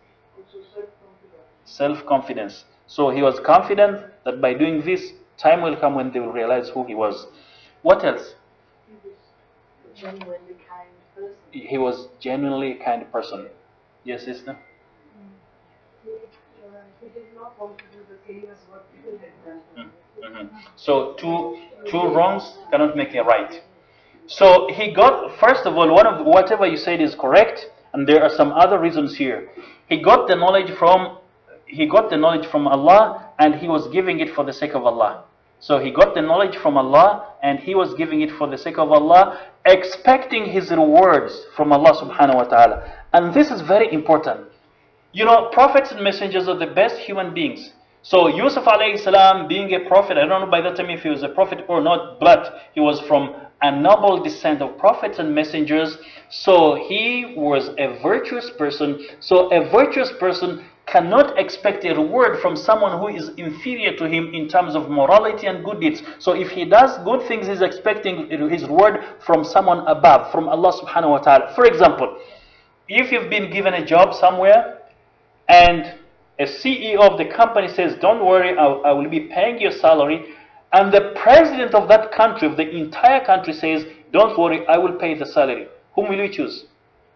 Self-confidence. So he was confident that by doing this, time will come when they will realize who he was. What else? Genuinely kind person. He was genuinely a kind person. Yes, sister? He did not want to do the same as what people had done. So two wrongs cannot make a right. So he got, first of all, whatever you said is correct, and there are some other reasons here. He got the knowledge from Allah, and he was giving it for the sake of Allah. So he got the knowledge from Allah, and he was giving it for the sake of Allah, expecting his rewards from Allah subhanahu wa ta'ala. And this is very important. You know, prophets and messengers are the best human beings. So Yusuf alayhi salam, being a prophet, I don't know by that time if he was a prophet or not, but he was from a noble descent of prophets and messengers. So he was a virtuous person. So a virtuous person cannot expect a reward from someone who is inferior to him in terms of morality and good deeds. So if he does good things, he's expecting his reward from someone above, from Allah subhanahu wa ta'ala. For example, if you've been given a job somewhere and a CEO of the company says, don't worry, I will be paying your salary, and the president of that country, of the entire country says, don't worry, I will pay the salary. Whom will you choose?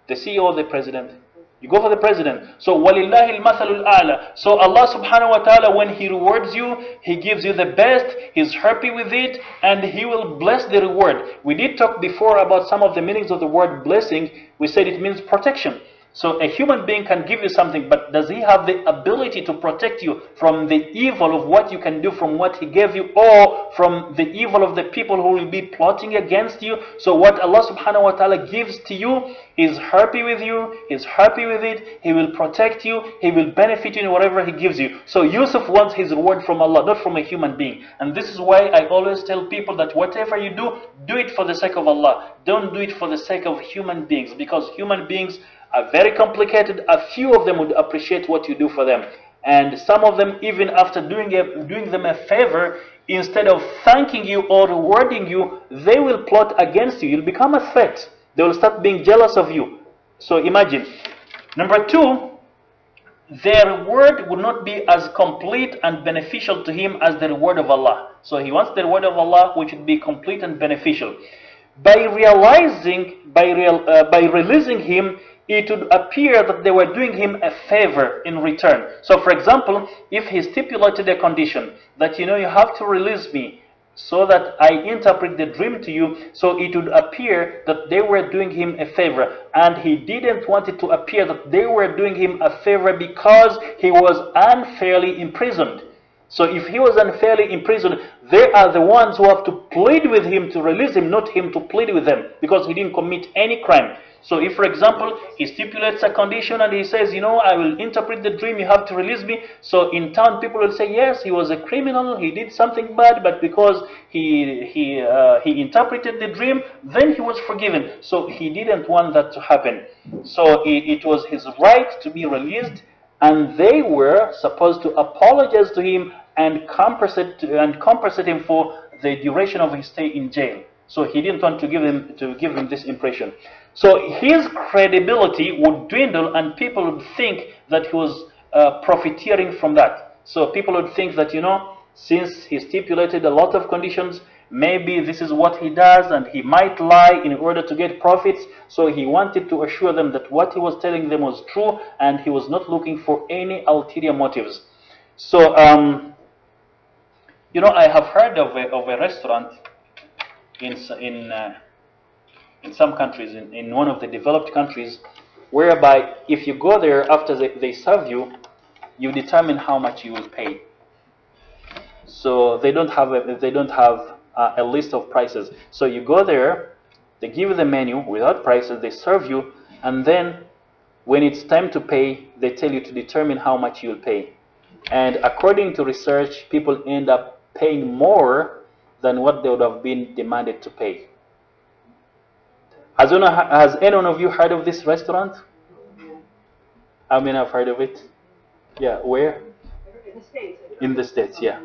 The CEO or the president? You go for the president. So وَلِلَّهِ الْمَثَلُ الْأَعْلَى. So Allah subhanahu wa ta'ala, when He rewards you, He gives you the best, He's happy with it, and He will bless the reward. We did talk before about some of the meanings of the word blessing. We said it means protection. So a human being can give you something, but does he have the ability to protect you from the evil of what you can do from what he gave you, or from the evil of the people who will be plotting against you? So what Allah subhanahu wa ta'ala gives to you, He's happy with you, He's happy with it, He will protect you, He will benefit you in whatever He gives you. So Yusuf wants his reward from Allah, not from a human being. And this is why I always tell people that whatever you do, do it for the sake of Allah. Don't do it for the sake of human beings, because human beings are very complicated. A few of them would appreciate what you do for them, and some of them, even after doing them a favor, instead of thanking you or rewarding you, they will plot against you. You'll become a threat. They will start being jealous of you. So imagine. Number two, their reward would not be as complete and beneficial to him as the reward of Allah. So he wants the reward of Allah, which would be complete and beneficial. By releasing him, it would appear that they were doing him a favor in return. So for example, if he stipulated a condition that, you know, you have to release me so that I interpret the dream to you, so it would appear that they were doing him a favor. And he didn't want it to appear that they were doing him a favor because he was unfairly imprisoned. So if he was unfairly imprisoned, they are the ones who have to plead with him to release him, not him to plead with them, because he didn't commit any crime. So if, for example, he stipulates a condition and he says, I will interpret the dream, you have to release me. So in town, people will say, yes, he was a criminal, he did something bad, but because he interpreted the dream, then he was forgiven. So he didn't want that to happen. So it was his right to be released, and they were supposed to apologize to him and compensate him for the duration of his stay in jail. So he didn't want to give him this impression. So his credibility would dwindle, and people would think that he was profiteering from that. So people would think that, since he stipulated a lot of conditions, maybe this is what he does, and he might lie in order to get profits. So he wanted to assure them that what he was telling them was true, and he was not looking for any ulterior motives. So, I have heard of a restaurant in some countries, in one of the developed countries, whereby if you go there after they serve you, you determine how much you will pay. So they don't have a list of prices. So you go there, they give you the menu without prices, they serve you, and then when it's time to pay, they tell you to determine how much you'll pay. And according to research, people end up paying more than what they would have been demanded to pay. Has anyone of you heard of this restaurant? I mean, I've heard of it. Yeah, where? In the States. In the States, yeah.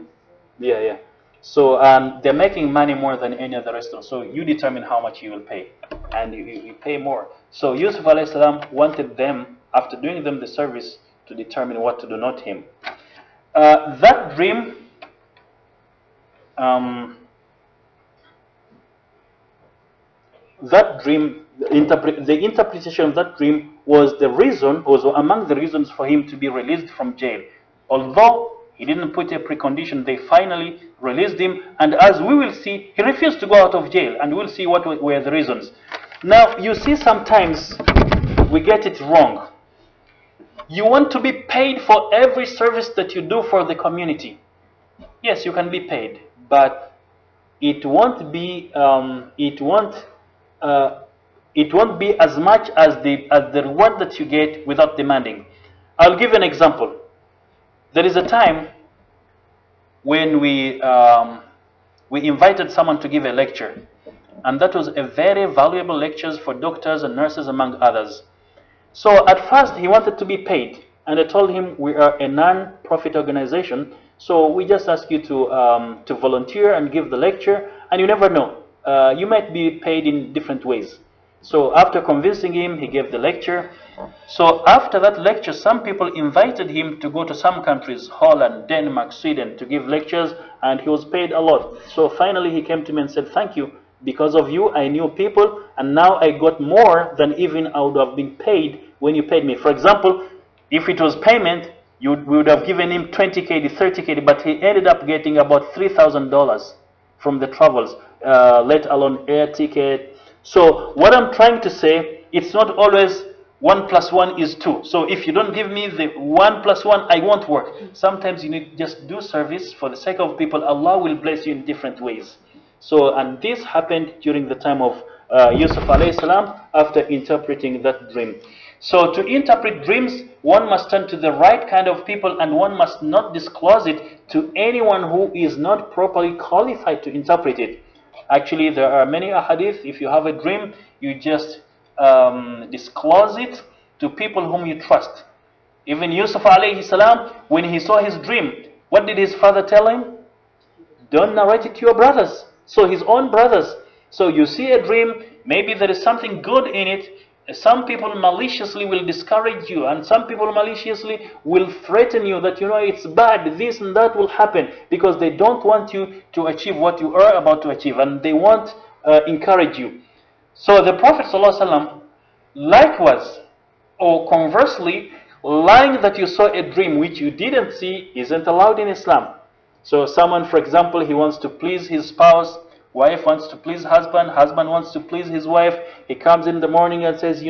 Yeah. So they're making money more than any other restaurant. So you determine how much you will pay, and you pay more. So Yusuf alayhi salam wanted them, after doing them the service, to determine what to do, not him. That dream, the interpretation of that dream was among the reasons for him to be released from jail. Although he didn't put a precondition, they finally released him, and as we will see, he refused to go out of jail, and we'll see what were the reasons. Now, you see, sometimes we get it wrong. You want to be paid for every service that you do for the community. Yes, you can be paid, but it won't be as much as the reward that you get without demanding. I'll give you an example. There is a time when we invited someone to give a lecture, and that was a very valuable lecture for doctors and nurses, among others. So at first he wanted to be paid, and I told him we are a non-profit organization, so we just ask you to volunteer and give the lecture, and you never know, you might be paid in different ways. So after convincing him, he gave the lecture. So after that lecture, some people invited him to go to some countries, Holland, Denmark, Sweden, to give lectures, and he was paid a lot. So finally he came to me and said, thank you. Because of you, I knew people, and now I got more than even I would have been paid when you paid me. For example, if it was payment, we would have given him 20 KD, 30 KD, but he ended up getting about $3,000 from the travels, let alone air ticket. So what I'm trying to say, it's not always 1 + 1 is 2. So if you don't give me the 1 + 1, I won't work. Sometimes you need to just do service for the sake of people. Allah will bless you in different ways. So, and this happened during the time of Yusuf alayhi salam after interpreting that dream. So to interpret dreams, one must turn to the right kind of people, and one must not disclose it to anyone who is not properly qualified to interpret it. Actually, there are many ahadith. If you have a dream, you just disclose it to people whom you trust. Even Yusuf alayhi salam, when he saw his dream, what did his father tell him? Don't narrate it to your brothers. So his own brothers. So you see a dream, maybe there is something good in it. Some people maliciously will discourage you, and some people maliciously will threaten you that, it's bad, this and that will happen, because they don't want you to achieve what you are about to achieve, and they won't encourage you. So the Prophet ﷺ, likewise, or conversely, lying that you saw a dream which you didn't see isn't allowed in Islam. So someone, for example, he wants to please his spouse, wife wants to please husband wants to please his wife. He comes in the morning and says,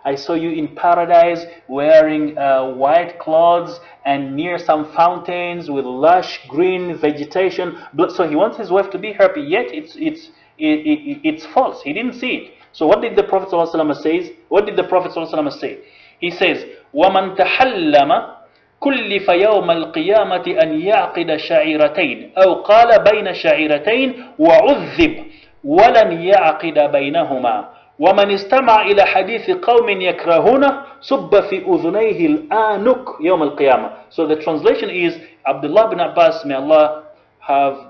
I saw you in paradise wearing white clothes and near some fountains with lush green vegetation. So he wants his wife to be happy, yet it's false. He didn't see it. So what did the Prophet ﷺ say? What did the Prophet ﷺ say? He says, وَمَنْ تَحَلَّمَ كلف يوم القيامة أن يعقد شعيرتين أو قال بين شعيرتين وعذب ولن يعقد بينهما ومن استمع إلى حديث قوم يكرهونه صب في أذنيه الآنك يوم القيامة. So the translation is, Abdullah bin Abbas, may Allah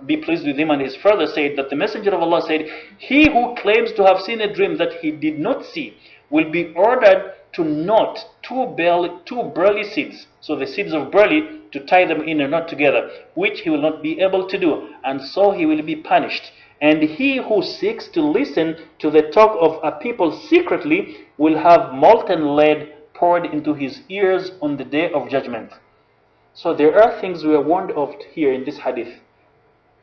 be pleased with him, and his father said that the Messenger of Allah said, he who claims to have seen a dream that he did not see will be ordered to knot two barley seeds, so the seeds of barley, to tie them in a knot together, which he will not be able to do, and so he will be punished. And he who seeks to listen to the talk of a people secretly will have molten lead poured into his ears on the day of judgment. So there are things we are warned of here in this hadith.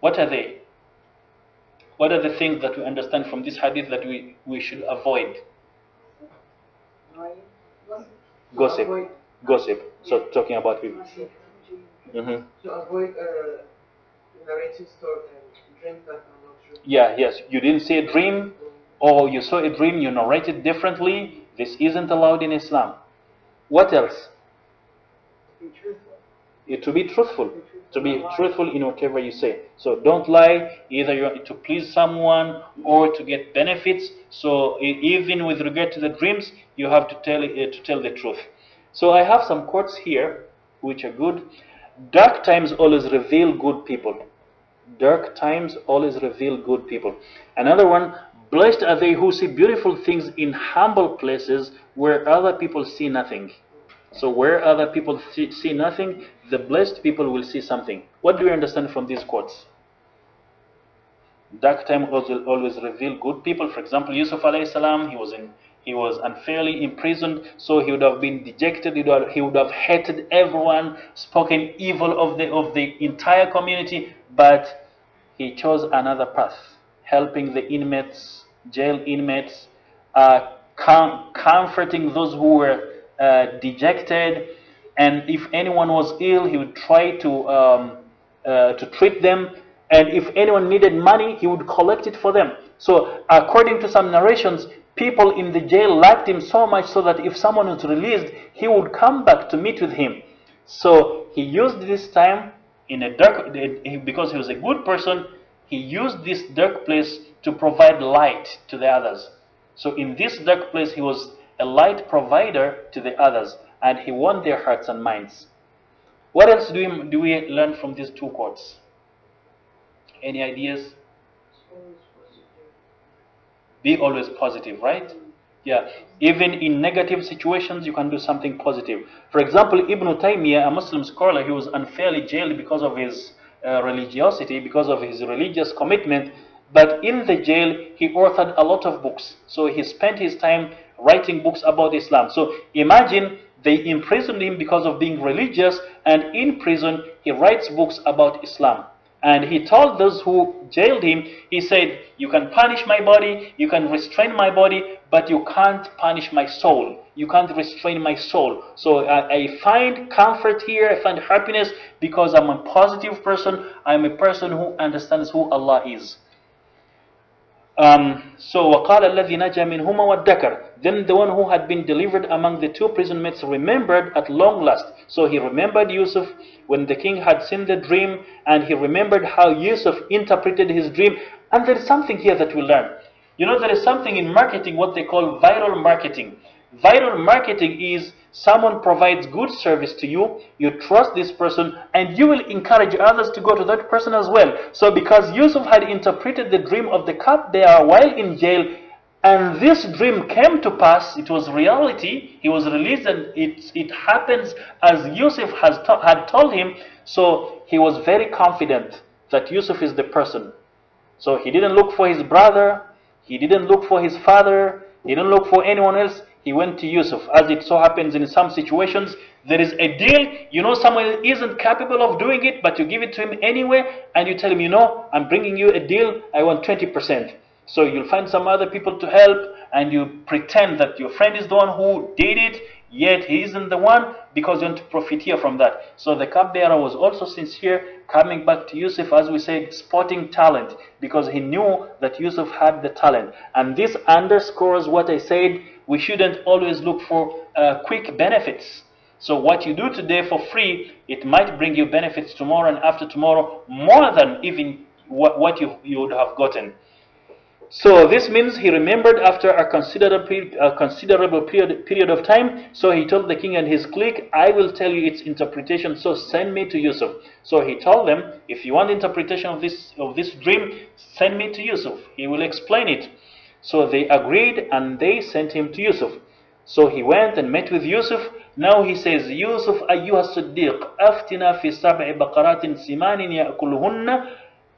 What are they? What are the things that we understand from this hadith that we should avoid? Gossip. Gossip. So talking about people. To avoid narrating stories and dreams that are not true. Yeah, yes. You didn't see a dream, or you saw a dream, you narrated differently. This isn't allowed in Islam. What else? Be truthful. To be truthful. To be truthful in whatever you say. So don't lie, either you're to please someone or to get benefits. So even with regard to the dreams, you have to tell the truth. So I have some quotes here which are good. Dark times always reveal good people. Dark times always reveal good people. Another one, blessed are they who see beautiful things in humble places where other people see nothing. So where other people see nothing, the blessed people will see something. What do you understand from these quotes? Dark time always reveal good people. For example, Yusuf alayhi salam, he was unfairly imprisoned, so he would have been dejected. He would have hated everyone, spoken evil of the entire community. But he chose another path, helping the inmates, jail inmates, comforting those who were dejected, and if anyone was ill, he would try to treat them, and if anyone needed money, he would collect it for them. So according to some narrations, people in the jail liked him so much so that if someone was released, he would come back to meet with him. So he used this time in a dark, because he was a good person, he used this dark place to provide light to the others. So in this dark place, he was a light provider to the others, and he won their hearts and minds. What else do we learn from these two quotes? Any ideas? Be always positive, right? Yeah. Even in negative situations, you can do something positive. For example, Ibn Taymiyyah, a Muslim scholar, he was unfairly jailed because of his religiosity, because of his religious commitment. But in the jail, he authored a lot of books. So he spent his time writing books about Islam. So imagine they imprisoned him because of being religious, and in prison he writes books about Islam. And he told those who jailed him, he said, you can punish my body, you can restrain my body, but you can't punish my soul. You can't restrain my soul. So I find comfort here, I find happiness because I'm a positive person. I'm a person who understands who Allah is. So وَقَالَ الَّذِي نَجَى مِنْهُمَا وَادَّكَرَ. Then the one who had been delivered among the two prison mates remembered at long last. So he remembered Yusuf when the king had seen the dream, and he remembered how Yusuf interpreted his dream. And there is something here that we learn. You know, there is something in marketing, what they call viral marketing. Viral marketing is someone provides good service to you, you trust this person, and you will encourage others to go to that person as well. So because Yusuf had interpreted the dream of the cupbearer while in jail, and this dream came to pass, it was reality, he was released, and it happens as Yusuf had told him, so he was very confident that Yusuf is the person. So he didn't look for his brother, he didn't look for his father, he didn't look for anyone else. He went to Yusuf. As it so happens in some situations, there is a deal, you know someone isn't capable of doing it, but you give it to him anyway, and you tell him, you know, I'm bringing you a deal, I want 20%. So you'll find some other people to help, and you pretend that your friend is the one who did it, yet he isn't the one because you want to profit here from that. So the cupbearer was also sincere, coming back to Yusuf, as we said, spotting talent, because he knew that Yusuf had the talent. And this underscores what I said, we shouldn't always look for quick benefits. So what you do today for free, it might bring you benefits tomorrow and after tomorrow, more than even what you would have gotten. So this means he remembered after a considerable period of time. So he told the king and his clique, I will tell you its interpretation, so send me to Yusuf. So he told them, if you want interpretation of this dream, send me to Yusuf. He will explain it. So they agreed and they sent him to Yusuf. So he went and met with Yusuf. Now he says, Yusuf ayyuha siddiq, aftina fi sab'i baqaratin simanin ya'kuluhunna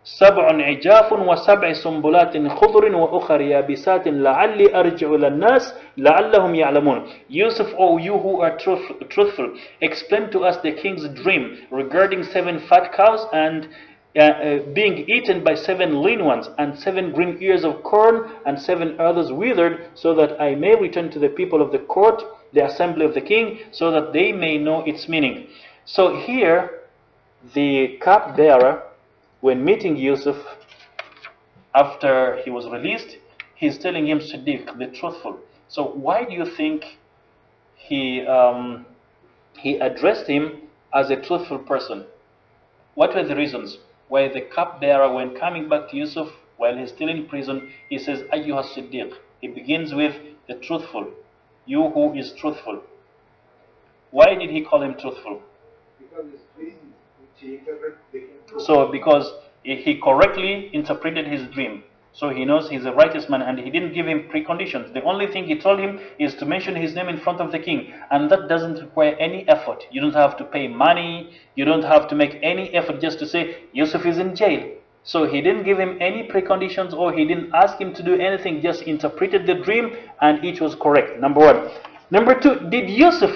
سبع عجاف وسبع سنبلات خضر وأخر يابسات لعلي أرجع إلى الناس لعلهم يعلمون. Yusuf, O you who are truthful, explain to us the king's dream regarding 7 fat cows and being eaten by 7 lean ones, and 7 green ears of corn, and 7 others withered, so that I may return to the people of the court, the assembly of the king, so that they may know its meaning. So here, the cupbearer, when meeting Yusuf after he was released, he's telling him Siddiq, the truthful. So why do you think he addressed him as a truthful person? What were the reasons why the cupbearer, when coming back to Yusuf while he's still in prison, he says Ayyuha Siddiq? He begins with the truthful, you who is truthful. Why did he call him truthful? Because it's dream which he interpreted the king. So because he correctly interpreted his dream. So he knows he's a righteous man, and he didn't give him preconditions. The only thing he told him is to mention his name in front of the king. And that doesn't require any effort. You don't have to pay money. You don't have to make any effort just to say, Yusuf is in jail. So he didn't give him any preconditions, or he didn't ask him to do anything, just interpreted the dream, and it was correct. Number one. Number two, did Yusuf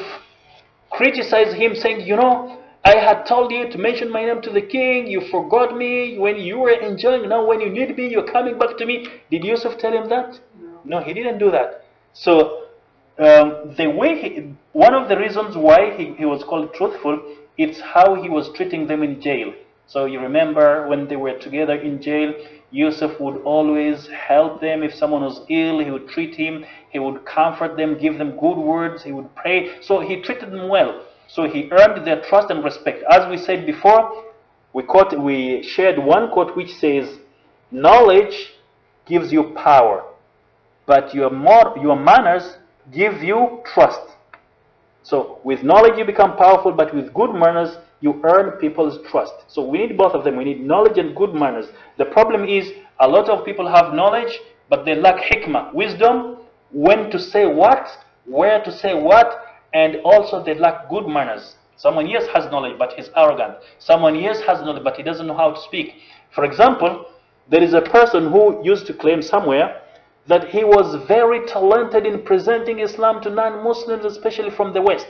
criticize him saying, you know, I had told you to mention my name to the king, you forgot me when you were enjoying, now when you need me, you're coming back to me. Did Yusuf tell him that? No, he didn't do that. So one of the reasons why he was called truthful, it's how he was treating them in jail. So you remember when they were together in jail, Yusuf would always help them. If someone was ill, he would treat him, he would comfort them, give them good words, he would pray. So he treated them well. So he earned their trust and respect. As we said before, we shared one quote which says, knowledge gives you power, but your manners give you trust. So with knowledge you become powerful, but with good manners you earn people's trust. So we need both of them. We need knowledge and good manners. The problem is a lot of people have knowledge, but they lack hikmah, wisdom, when to say what, where to say what, and also they lack good manners. Someone, yes, has knowledge, but he's arrogant. Someone, yes, has knowledge, but he doesn't know how to speak. For example, there is a person who used to claim somewhere that he was very talented in presenting Islam to non-Muslims, especially from the West.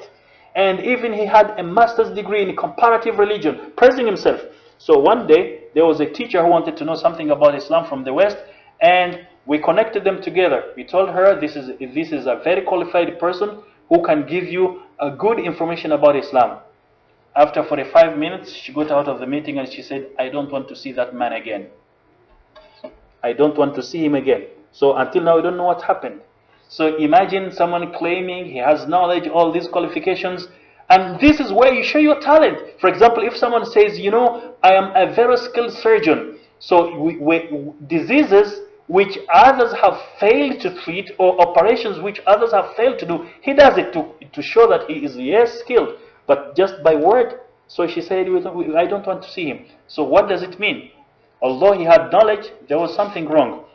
And even he had a master's degree in comparative religion, praising himself. So one day, there was a teacher who wanted to know something about Islam from the West, and we connected them together. We told her, this is a very qualified person who can give you a good information about Islam. After 45 minutes, she got out of the meeting and she said, I don't want to see that man again. I don't want to see him again. So until now, I don't know what happened. So imagine someone claiming he has knowledge, all these qualifications, and this is where you show your talent. For example, if someone says, you know, I am a very skilled surgeon, so diseases which others have failed to treat, or operations which others have failed to do, he does it to show that he is, yes, skilled, but just by word. So she said, I don't want to see him. So what does it mean? Although he had knowledge, there was something wrong.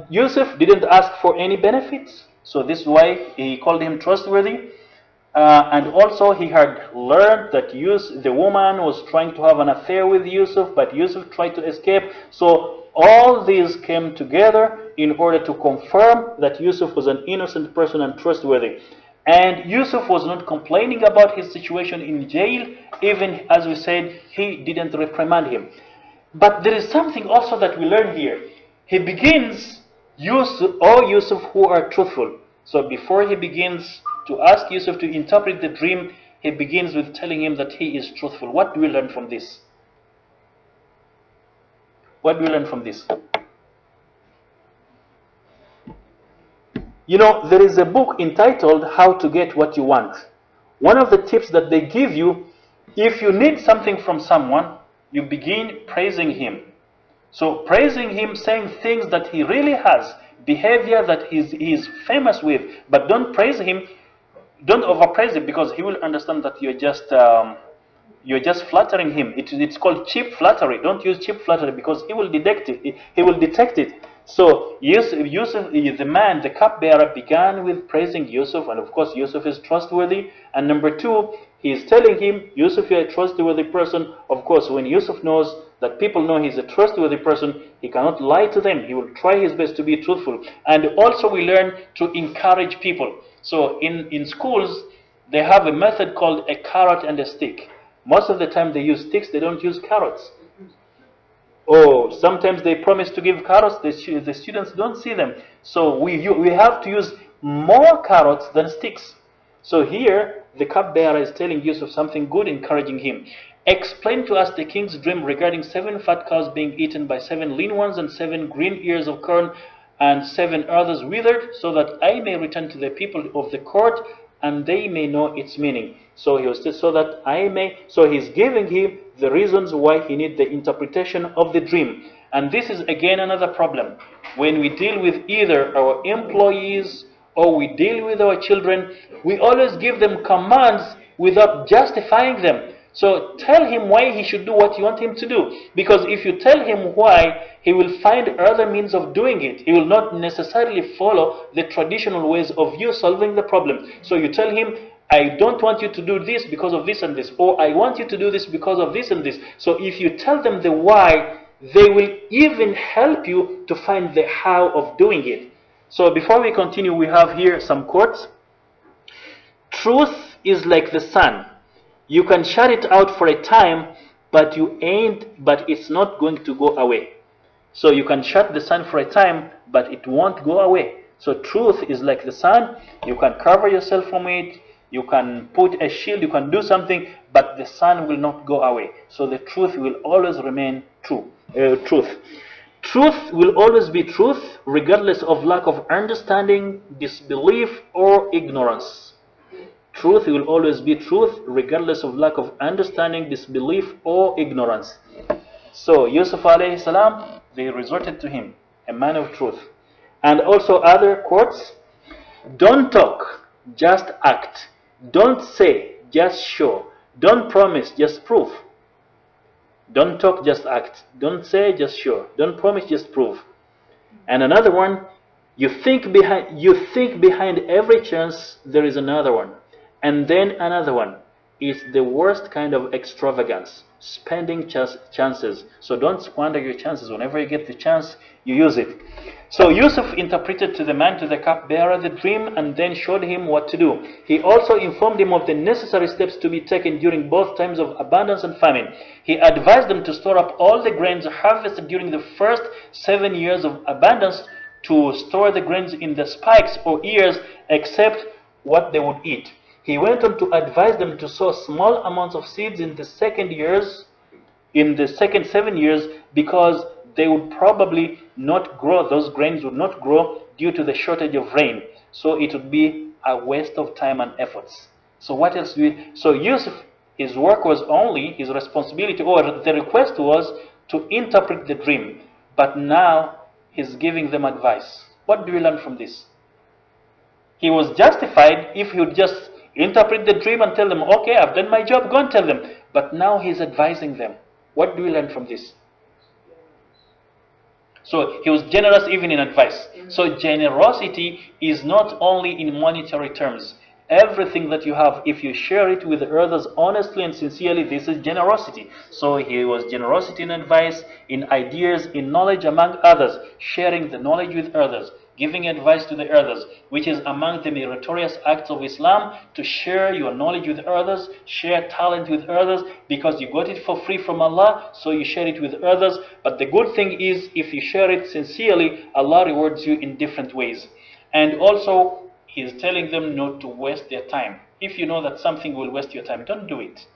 Yusuf didn't ask for any benefits, so this is why he called him trustworthy. And also he had learned that the woman was trying to have an affair with Yusuf, but Yusuf tried to escape. So all these came together in order to confirm that Yusuf was an innocent person and trustworthy. And Yusuf was not complaining about his situation in jail. Even as we said, he didn't reprimand him. But there is something also that we learn here. He begins, O Yusuf who are truthful. So before he begins to ask Yusuf to interpret the dream, he begins with telling him that he is truthful. What do we learn from this? What do we learn from this? You know, there is a book entitled How to Get What You Want. One of the tips that they give you, if you need something from someone, you begin praising him. So praising him, saying things that he really has, behavior that he is famous with, but don't praise him, don't overpraise him, because he will understand that you're just flattering him. It's called cheap flattery. Don't use cheap flattery, because he will detect it. He will detect it. So Yusuf, the man, the cupbearer, began with praising Yusuf, and of course Yusuf is trustworthy. And number two, he is telling him, Yusuf, you're a trustworthy person. Of course, when Yusuf knows that people know he's a trustworthy person, he cannot lie to them. He will try his best to be truthful. And also we learn to encourage people. So in schools, they have a method called a carrot and a stick. Most of the time they use sticks, they don't use carrots. Or sometimes they promise to give carrots, the students don't see them. So we have to use more carrots than sticks. So here, the cupbearer is telling Yusuf something good, encouraging him. Explain to us the king's dream regarding 7 fat cows being eaten by 7 lean ones, and 7 green ears of corn, and 7 others withered, so that I may return to the people of the court, and they may know its meaning. So he was so that I may. So he's giving him the reasons why he needs the interpretation of the dream. And this is again another problem. When we deal with either our employees or we deal with our children, we always give them commands without justifying them. So tell him why he should do what you want him to do. Because if you tell him why, he will find other means of doing it. He will not necessarily follow the traditional ways of you solving the problem. So you tell him, I don't want you to do this because of this and this, or I want you to do this because of this and this. So if you tell them the why, they will even help you to find the how of doing it. So before we continue, we have here some quotes. Truth is like the sun. You can shut it out for a time, but it's not going to go away. So you can shut the sun for a time, but it won't go away. So truth is like the sun. You can cover yourself from it. You can put a shield. You can do something, but the sun will not go away. So the truth will always remain true. Truth. Truth will always be truth, regardless of lack of understanding, disbelief, or ignorance. Truth will always be truth, regardless of lack of understanding, disbelief, or ignorance. So Yusuf alayhi salam, they resorted to him, a man of truth. And also other quotes: don't talk, just act. Don't say, just show. Don't promise, just prove. Don't talk, just act. Don't say, just show. Don't promise, just prove. And another one, you think behind every chance there is another one. And then another one. It's the worst kind of extravagance, spending chances. So don't squander your chances. Whenever you get the chance, you use it. So Yusuf interpreted to the man, to the cupbearer, the dream, and then showed him what to do. He also informed him of the necessary steps to be taken during both times of abundance and famine. He advised them to store up all the grains harvested during the first 7 years of abundance, to store the grains in the spikes or ears, except what they would eat. He went on to advise them to sow small amounts of seeds in the second 7 years, because they would probably not grow, those grains would not grow due to the shortage of rain. So it would be a waste of time and efforts. So what else do we? So Yusuf, his work was only, his responsibility, or the request was to interpret the dream. But now he's giving them advice. What do we learn from this? He was justified if he would just interpret the dream and tell them, okay, I've done my job, go and tell them. But now he's advising them. What do we learn from this? So he was generous even in advice. So generosity is not only in monetary terms. Everything that you have, if you share it with others honestly and sincerely, this is generosity. So he was generosity in advice, in ideas, in knowledge, among others, sharing the knowledge with others, giving advice to the others, which is among the meritorious acts of Islam, to share your knowledge with others, share talent with others, because you got it for free from Allah, so you share it with others. But the good thing is, if you share it sincerely, Allah rewards you in different ways. And also, he's telling them not to waste their time. If you know that something will waste your time, don't do it.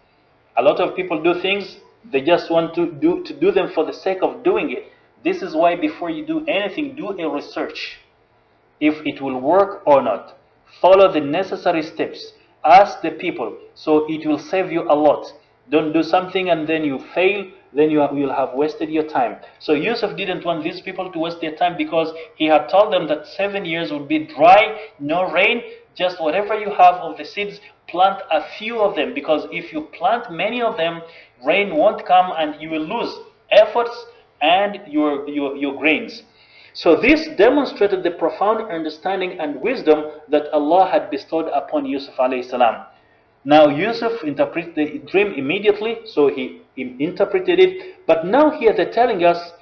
A lot of people do things, they just want to do them for the sake of doing it. This is why before you do anything, do a research if it will work or not. Follow the necessary steps. Ask the people, so it will save you a lot. Don't do something and then you fail, then you will have wasted your time. So Yusuf didn't want these people to waste their time because he had told them that 7 years would be dry, no rain, just whatever you have of the seeds, plant a few of them, because if you plant many of them, rain won't come and you will lose efforts and your grains. So this demonstrated the profound understanding and wisdom that Allah had bestowed upon Yusuf alayhi salam. Now Yusuf interpreted the dream immediately, so he interpreted it. But now here they're telling us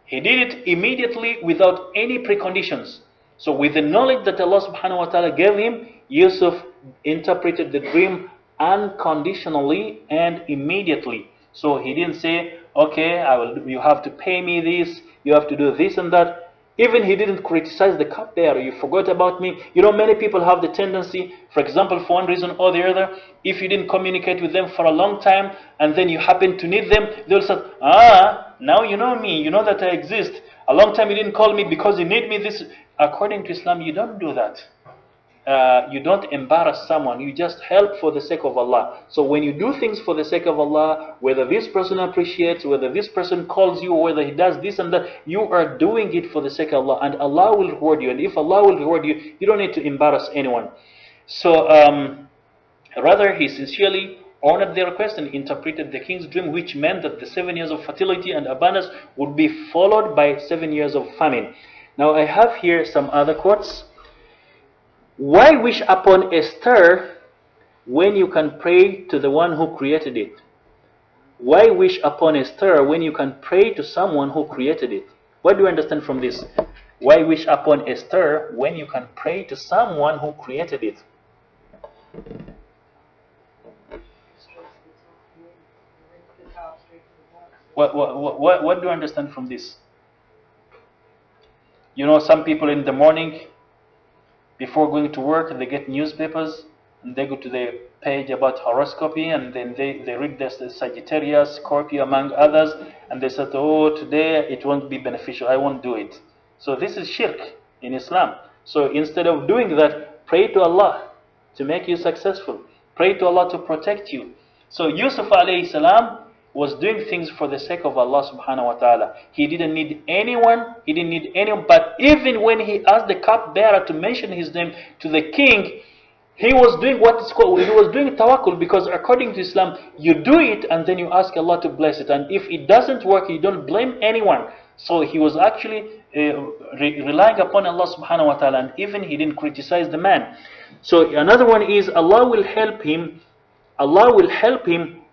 he did it immediately without any preconditions. So with the knowledge that Allah subhanahu wa ta'ala gave him, Yusuf interpreted the dream unconditionally and immediately. So he didn't say, okay, you have to pay me this, you have to do this and that. Even he didn't criticize the cupbearer. You forgot about me. You know, many people have the tendency, for example, for one reason or the other, if you didn't communicate with them for a long time and then you happen to need them, they'll say, now you know me, you know that I exist. A long time you didn't call me because you need me. This, according to Islam, you don't do that. You don't embarrass someone, you just help for the sake of Allah. So when you do things for the sake of Allah, whether this person appreciates, whether this person calls you, whether he does this and that, you are doing it for the sake of Allah, and Allah will reward you. And if Allah will reward you, you don't need to embarrass anyone. So rather he sincerely honored their request and interpreted the king's dream, which meant that the 7 years of fertility and abundance would be followed by 7 years of famine. Now I have here some other quotes. Why wish upon a star when you can pray to the one who created it? Why wish upon a star when you can pray to someone who created it? What do you understand from this? Why wish upon a star when you can pray to someone who created it? What do you understand from this? You know, some people in the morning, before going to work, they get newspapers and they go to the page about horoscopy, and then they read this Sagittarius, Scorpio, among others, and they said, oh, today it won't be beneficial, I won't do it. So this is shirk in Islam. So instead of doing that, pray to Allah to make you successful. Pray to Allah to protect you. So Yusuf alayhi salam was doing things for the sake of Allah subhanahu wa ta'ala. He didn't need anyone, but even when he asked the cupbearer to mention his name to the king, he was doing what is called, he was doing tawakkul, because according to Islam, you do it and then you ask Allah to bless it. And if it doesn't work, you don't blame anyone. So he was actually relying upon Allah subhanahu wa ta'ala, and even he didn't criticize the man. So another one is Allah will help him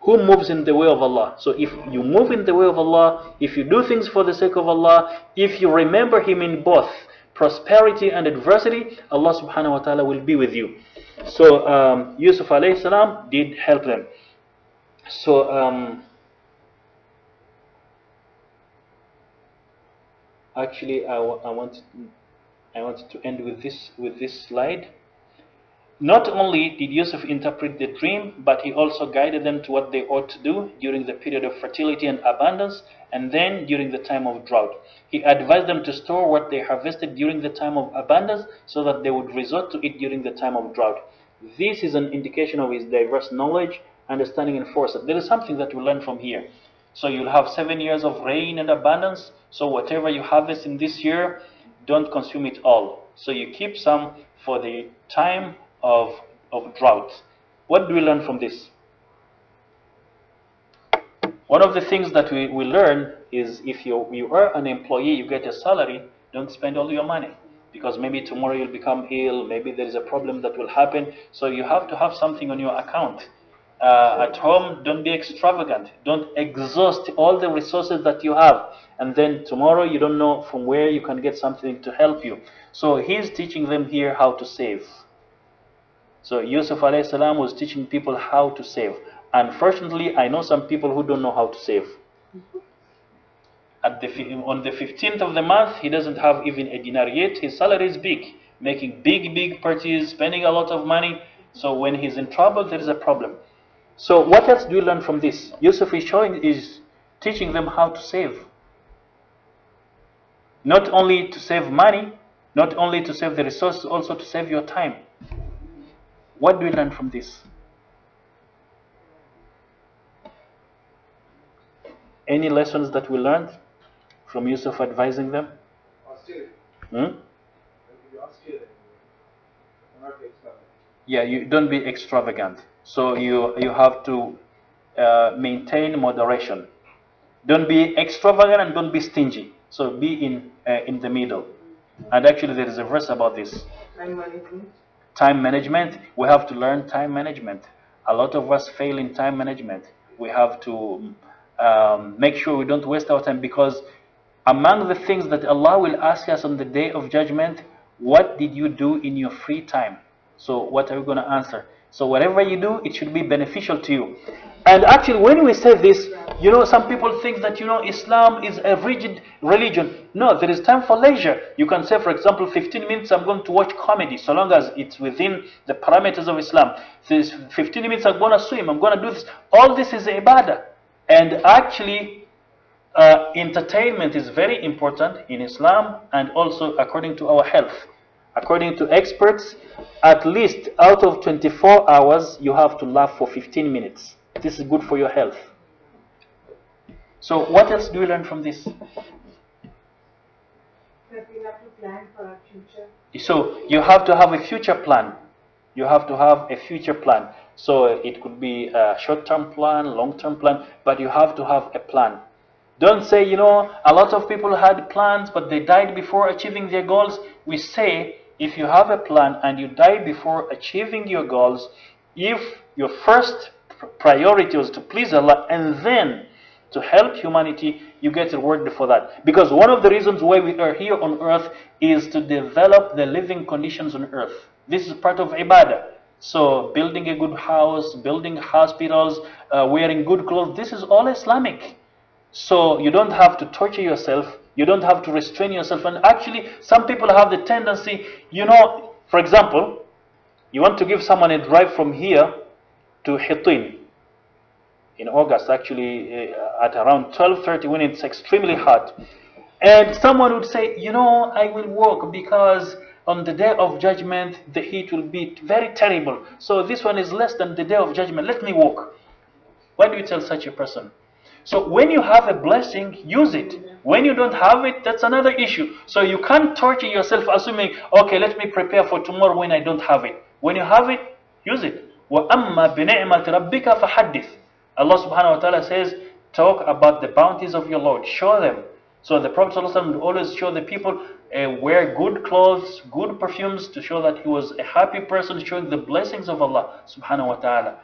who moves in the way of Allah. So if you move in the way of Allah, if you do things for the sake of Allah, if you remember Him in both prosperity and adversity, Allah subhanahu wa ta'ala will be with you. So Yusuf alayhi salam did help them. So actually I wanted to end with this slide. Not only did Yusuf interpret the dream, but he also guided them to what they ought to do during the period of fertility and abundance, and then during the time of drought. He advised them to store what they harvested during the time of abundance, so that they would resort to it during the time of drought. This is an indication of his diverse knowledge, understanding, and foresight. There is something that we learn from here. So you'll have 7 years of rain and abundance, so whatever you harvest in this year, don't consume it all. So you keep some for the time of drought. What do we learn from this? One of the things that we learn is, if you are an employee, you get a salary, don't spend all your money, because maybe tomorrow you'll become ill, maybe there is a problem that will happen, so you have to have something on your account. At home, don't be extravagant, don't exhaust all the resources that you have, and then tomorrow you don't know from where you can get something to help you. So he's teaching them here how to save. So Yusuf alayhi salam was teaching people how to save. Unfortunately, I know some people who don't know how to save. On the 15th of the month, he doesn't have even a dinar yet. His salary is big. making big parties, spending a lot of money. So when he's in trouble, there is a problem. So what else do you learn from this? Yusuf is teaching them how to save. Not only to save money, not only to save the resources, also to save your time. What do we learn from this? Any lessons that we learned from Yusuf advising them? Yeah, you don't be extravagant. So you have to maintain moderation. Don't be extravagant and don't be stingy. So be in the middle. And actually, there is a verse about this. Time management. Time management. We have to learn time management. A lot of us fail in time management. We have to make sure we don't waste our time, because among the things that Allah will ask us on the day of judgment, what did you do in your free time? So what are we going to answer? So whatever you do, it should be beneficial to you. And actually, when we say this, some people think that, Islam is a rigid religion. No, there is time for leisure. You can say, for example, 15 minutes I'm going to watch comedy, so long as it's within the parameters of Islam. This 15 minutes I'm going to swim, I'm going to do this. All this is ibadah. And actually, entertainment is very important in Islam, and also according to our health. According to experts, at least out of 24 hours, you have to laugh for 15 minutes. This is good for your health. So what else do we learn from this? That we have to plan for our future. So you have to have a future plan. You have to have a future plan. So it could be a short-term plan, long-term plan, but you have to have a plan. Don't say, a lot of people had plans, but they died before achieving their goals. We say, if you have a plan and you die before achieving your goals, if your first priority was to please Allah and then to help humanity, you get rewarded for that. Because one of the reasons why we are here on earth is to develop the living conditions on earth. This is part of ibadah. So building a good house, building hospitals, wearing good clothes, this is all Islamic. So you don't have to torture yourself, you don't have to restrain yourself. And actually, some people have the tendency, for example, you want to give someone a drive from here to Hitin in August, actually at around 12:30 when it's extremely hot. And someone would say, I will walk because on the day of judgment the heat will be very terrible. So this one is less than the day of judgment, let me walk. Why do you tell such a person? So when you have a blessing, use it. When you don't have it, that's another issue. So you can't torture yourself assuming, okay, let me prepare for tomorrow when I don't have it. When you have it, use it. وَأَمَّا بِنِعْمَةِ رَبِّكَ فَحَدِّثْ. Allah subhanahu wa ta'ala says, talk about the bounties of your Lord. Show them. So the Prophet ﷺ would always show the people, wear good clothes, good perfumes, to show that he was a happy person, showing the blessings of Allah subhanahu wa ta'ala.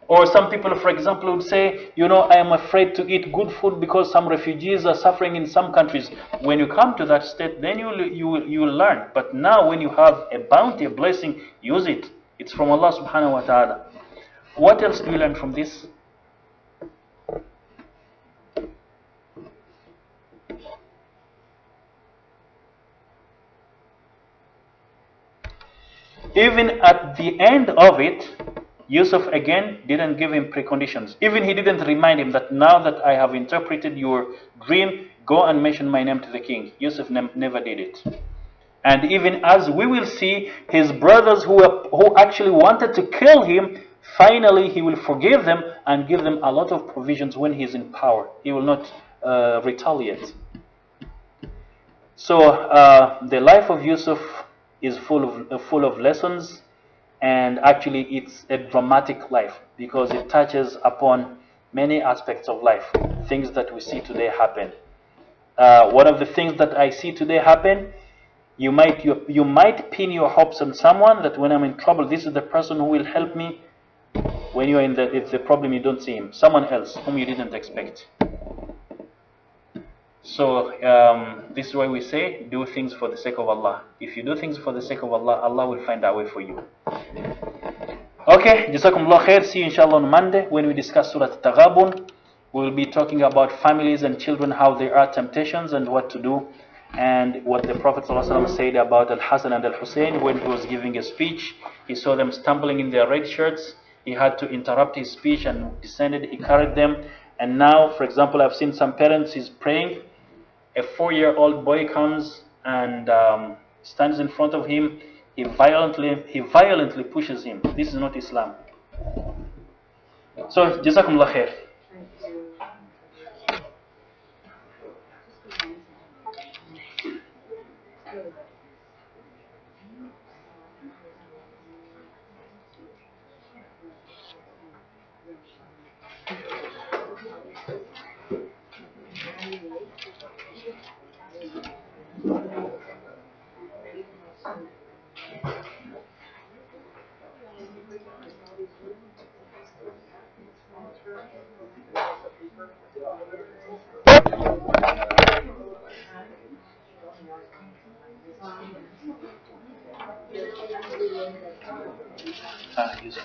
Or some people, for example, would say, I am afraid to eat good food because some refugees are suffering in some countries. When you come to that state, then you will learn. But now when you have a bounty, a blessing, use it. It's from Allah subhanahu wa ta'ala. What else do you learn from this? Even at the end of it, Yusuf again didn't give him preconditions. Even he didn't remind him that now that I have interpreted your dream, go and mention my name to the king. Yusuf never did it. And even as we will see, his brothers who actually wanted to kill him, finally he will forgive them and give them a lot of provisions when he is in power. He will not retaliate. So the life of Yusuf is full of lessons. And actually it's a dramatic life because it touches upon many aspects of life. Things that we see today happen. One of the things that I see today happen, you might pin your hopes on someone that when I'm in trouble, this is the person who will help me. When you're it's the problem, you don't see him. Someone else whom you didn't expect. So this is why we say, do things for the sake of Allah. If you do things for the sake of Allah, Allah will find a way for you. Okay, Jazakumullah khair. See you inshallah on Monday when we discuss Surah Taghabun. We will be talking about families and children, how there are temptations and what to do. And what the Prophet ﷺ said about Al Hassan and Al Hussein when he was giving a speech, he saw them stumbling in their red shirts. He had to interrupt his speech and descended. He carried them. And now, for example, I've seen some parents, he's praying. A 4-year-old boy comes and stands in front of him. He violently pushes him. This is not Islam. So, Jazakumullah khair. Yusuf.